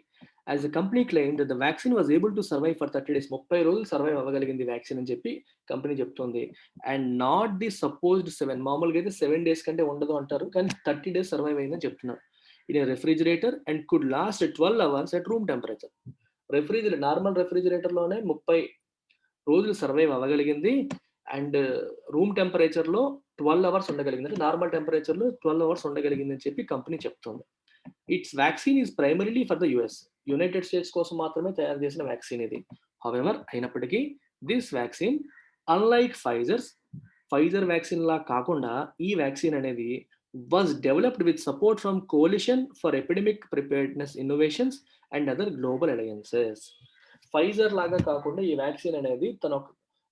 As the company claim that the vaccine was able to survive for 30 days. 30 రోజులు సర్వైవ్ అవ్వగలిగింది వ్యాక్సిన్ అని చెప్పి కంపెనీ చెప్తోంది. And not the supposed 7. మామూలుగా అయితే 7 డేస్ కంటే ఉండదు అంటారు. కానీ 30 డేస్ సర్వైవ్ అయిందని చెప్తున్నారు. In refrigerator and could last 12 hours at room temperature. Normal రెఫ్రిజిరేటర్‌లోనే 30 రోజులు సర్వైవ్ అవ్వగలిగింది. అండ్ రూమ్ టెంపరేచర్‌లో 12 అవర్స్ ఉండగలిగింది. అంటే నార్మల్ టెంపరేచర్‌లో 12 అవర్స్ ఉండగలిగిందని చెప్పి కంపెనీ చెప్తోంది. It's vaccine is primarily for the US. United States కోసం మాత్రమే తయారు చేసిన వ్యాక్సిన్ ఇది. హౌవెవర్ అయినప్పటికీ this vaccine unlike Pfizer vaccine లా కాకుండా ఈ వ్యాక్సిన్ అనేది was developed with support from coalition for epidemic preparedness innovations and other global alliances. Pfizer లాగా కాకుండా ఈ వ్యాక్సిన్ అనేది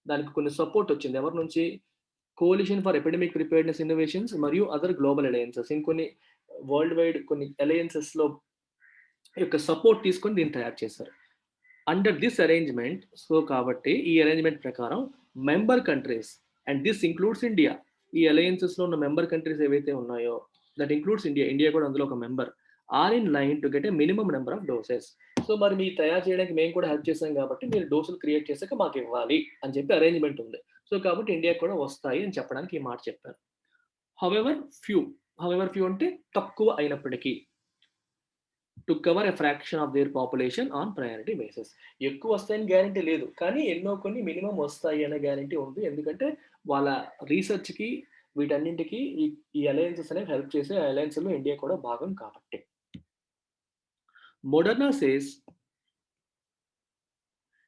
దానికి కొన్ని సపోర్ట్ వచ్చింది. ఎవరి నుంచి? Coalition for epidemic preparedness innovations మరియు అదర్ గ్లోబల్ అలయన్సెస్. ఇంకొన్ని వరల్డ్ వైడ్ కొన్ని అలయన్సెస్‌లో యొక్క సపోర్ట్ తీసుకొని దీన్ని తయారు చేశారు. అండర్ దిస్ అరేంజ్‌మెంట్ కాబట్టి ఈ అరేంజ్‌మెంట్ ప్రకారం member countries and this includes India. ఈ అలయన్సెస్‌లో ఉన్న మెంబర్ కంట్రీస్ ఏవైతే ఉన్నాయో దట్ ఇంక్లూడ్స్ ఇండియా. ఇండియా కూడా అందులో ఒక member. Are in line to get a minimum number of doses. So మరి మీరు తయారు చేయడానికి మేము కూడా హెల్ప్ చేసాం కాబట్టి మీరు డోసులు క్రియేట్ చేసాక మాకు ఇవ్వాలి అని చెప్పి అరేంజ్‌మెంట్ ఉంది. సో కాబట్టి ఇండియాకి కూడా వస్తాయి అని చెప్పడానికి ఈ మాట చెప్పారు. However few. ఫ్యూ అంటే తక్కువ అయినప్పటికీ. To cover a fraction of their population on priority basis. ఎక్కువ వస్తాయని గ్యారంటీ లేదు. కానీ ఎన్నో కొన్ని మినిమమ్ వస్తాయి అనే గ్యారంటీ ఉంది. ఎందుకంటే వాళ్ళ రీసెర్చ్‌కి వీటన్నింటికి ఈ అలయన్సెస్ అనేవి హెల్ప్ చేసే అలయన్స్‌లో ఇండియా కూడా భాగం కాబట్టి. Moderna says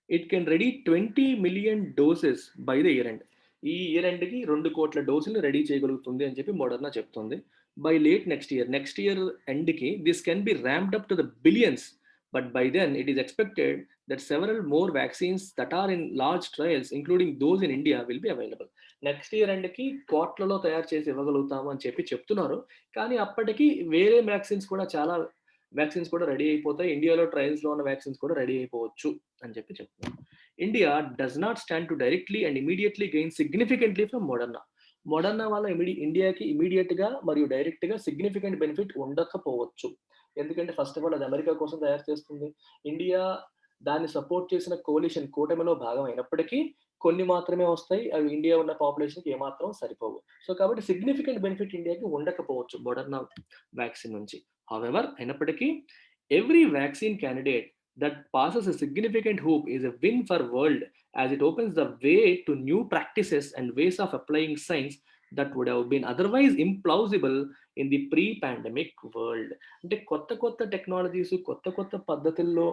it can ready 20 million doses by the year end. ఈ ఇయర్ ఎండ్‌కి 2 కోట్ల డోసులు రెడీ చేయగలుగుతుంది అని చెప్పి మోడర్నా చెప్తుంది. బై లేట్ నెక్స్ట్ ఇయర్ ఎండ్‌కి this can be ramped up to the billions. But by then it is expected that several more vaccines that are in large trials including those in India will be available. Next year ఎండ్‌కి కోట్లలో తయారు చేసి ఇవ్వగలుగుతాము అని చెప్పి చెప్తున్నారు. కానీ అప్పటికి వేరే వ్యాక్సిన్స్ కూడా రెడీ అయిపోతాయి. ఇండియాలో ట్రయల్స్‌లో ఉన్న వ్యాక్సిన్స్ కూడా రెడీ అయిపోవచ్చు అని చెప్పి చెప్తున్నారు. India does not stand to directly and immediately gain significantly from Moderna. Moderna వల్ల ఇండియాకి ఇమ్మీడియేట్‌గా మరియు డైరెక్ట్‌గా సిగ్నిఫికెంట్ బెనిఫిట్ ఉండకపోవచ్చు. ఎందుకంటే ఫస్ట్ ఆఫ్ ఆల్ అది అమెరికా కోసం తయారు చేస్తుంది. ఇండియా దాన్ని సపోర్ట్ చేసిన కూటమిలో భాగం అయినప్పటికీ కొన్ని మాత్రమే వస్తాయి. అవి ఇండియా ఉన్న పాపులేషన్‌కి ఏమాత్రం సరిపోవు. సో కాబట్టి సిగ్నిఫికెంట్ బెనిఫిట్ ఇండియాకి ఉండకపోవచ్చు మోడర్నా వ్యాక్సిన్ నుంచి. హౌవెవర్ అయినప్పటికీ every vaccine candidate that passes a significant hope is a win for world as it opens the way to new practices and ways of applying science that would have been otherwise implausible in the pre-pandemic world. అంటే కొత్త కొత్త technologies, కొత్త కొత్త పద్ధతుల్లో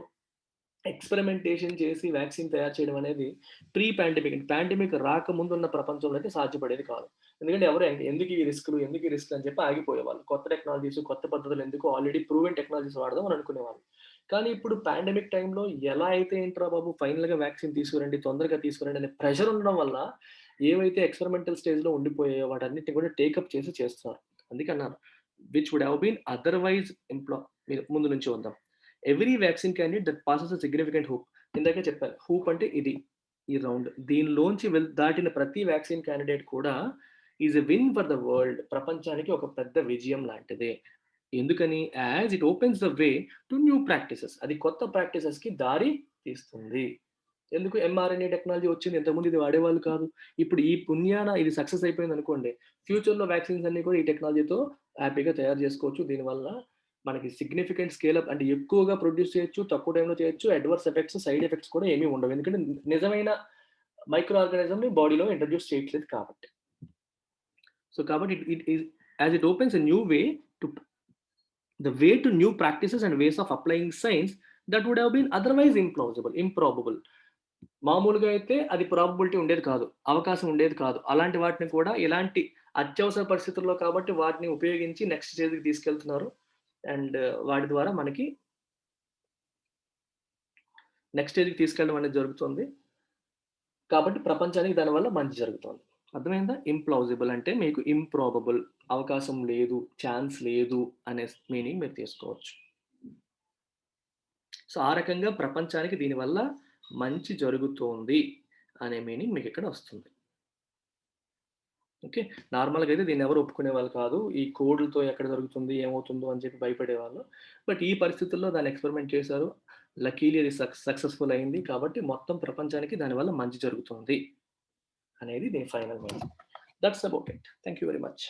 experimentation చేసి vaccine తయారు చేయడం అనేది ప్రీ పాండమిక్ రాకముందు ఉన్న ప్రపంచంలో అయితే సాధ్యపడేది కాదు. ఎందుకంటే ఎవరు ఎందుకు ఈ రిస్క్‌లు, ఎందుకు ఈ రిస్క్‌లు అని చెప్పి ఆగిపోయేవాళ్ళు. కొత్త టెక్నాలజీస్, కొత్త పద్ధతులు ఎందుకు ఆల్రెడీ ప్రూవెన్ టెక్నాలజీస్ వాడదాం అని అనుకునేవాళ్ళు. కానీ ఇప్పుడు పాండమిక్ టైమ్‌లో ఎలా అయితే ఏంట్రా బాబు ఫైనల్‌గా వ్యాక్సిన్ తీసుకురండి, తొందరగా తీసుకురండి అనే ప్రెషర్ ఉండడం వల్ల ఏవైతే ఎక్స్పెరిమెంటల్ స్టేజ్‌లో ఉండిపోయాయో వాటన్నిటిని కూడా టేకప్ చేసి చేస్తున్నారు. అందుకే అన్నారు. Which would have been otherwise మీరు ముందు నుంచి వద్దాం. Every vaccine candidate that passes a significant hoop. ఇందాకే చెప్పాను. హూప్ అంటే ఇది. ఈ రౌండ్. దీనిలోంచి దాటిన ప్రతి వ్యాక్సిన్ క్యాండిడేట్ కూడా is a win for the world. ప్రపంచానికి ఒక పెద్ద విజయం లాంటిదే. ఎందుకని? As it opens the way to new practices. అది కొత్త ప్రాక్టీసెస్‌కి దారి తీస్తుంది. ఎందుకు ఎంఆర్ఎన్ఏ టెక్నాలజీ వచ్చింది. ఇంతకుముందు ఇది వాడేవాళ్ళు కాదు. ఇప్పుడు ఈ పుణ్యాన ఇది సక్సెస్ అయిపోయిందనుకోండి. ఫ్యూచర్‌లో వ్యాక్సిన్స్ అన్నీ కూడా ఈ టెక్నాలజీతో హ్యాపీగా తయారు చేసుకోవచ్చు. దీనివల్ల మనకి సిగ్నిఫికెంట్ స్కేల్ అప్ అంటే ఎక్కువగా ప్రొడ్యూస్ చేయొచ్చు. తక్కువ టైంలో చేయొచ్చు. అడ్వర్స్ ఎఫెక్ట్స్, సైడ్ ఎఫెక్ట్స్ కూడా ఏమీ ఉండవు. ఎందుకంటే నిజమైన మైక్రో ఆర్గానిజంని బాడీలో ఇంట్రొడ్యూస్ చేయట్లేదు కాబట్టి. సో, కాబట్టి it is as it opens a new way to the way to new practices and ways of applying science that would have been otherwise improbable. మామూలుగా అయితే అది ప్రాబబిలిటీ ఉండేది కాదు. అవకాశం ఉండేది కాదు. అలాంటి వాటిని కూడా ఇలాంటి అత్యవసర పరిస్థితుల్లో కాబట్టి వాటిని ఉపయోగించి నెక్స్ట్ స్టేజ్‌కి తీసుకెళ్తున్నారు. అండ్ వాటి ద్వారా మనకి నెక్స్ట్ స్టేజ్‌కి తీసుకెళ్ళడం అనేది జరుగుతుంది. కాబట్టి ప్రపంచానికి దానివల్ల మంచి జరుగుతోంది. అర్థమైందా? ఇంప్లాజిబుల్ అంటే మీకు ఇంప్రాబబుల్ అవకాశం లేదు, ఛాన్స్ లేదు అనే మీనింగ్ మీరు తీసుకోవచ్చు. సో, ఆ రకంగా ప్రపంచానికి దీనివల్ల మంచి జరుగుతోంది అనే మీనింగ్ మీకిక్కడ వస్తుంది. ఓకే. నార్మల్‌గా అయితే దీన్నెవరు ఒప్పుకునేవాళ్ళు కాదు. ఈ కోడ్‌లతో ఎక్కడ జరుగుతుంది, ఏమవుతుందో అని చెప్పి భయపడేవాళ్ళు. బట్ ఈ పరిస్థితుల్లో దాన్ని ఎక్స్‌పెరిమెంట్ చేశారు. లక్కీలీ అది సక్సెస్‌ఫుల్ అయింది. కాబట్టి మొత్తం ప్రపంచానికి దానివల్ల మంచి జరుగుతుంది అనేది దీని final meaning. That's about it. Thank you very much.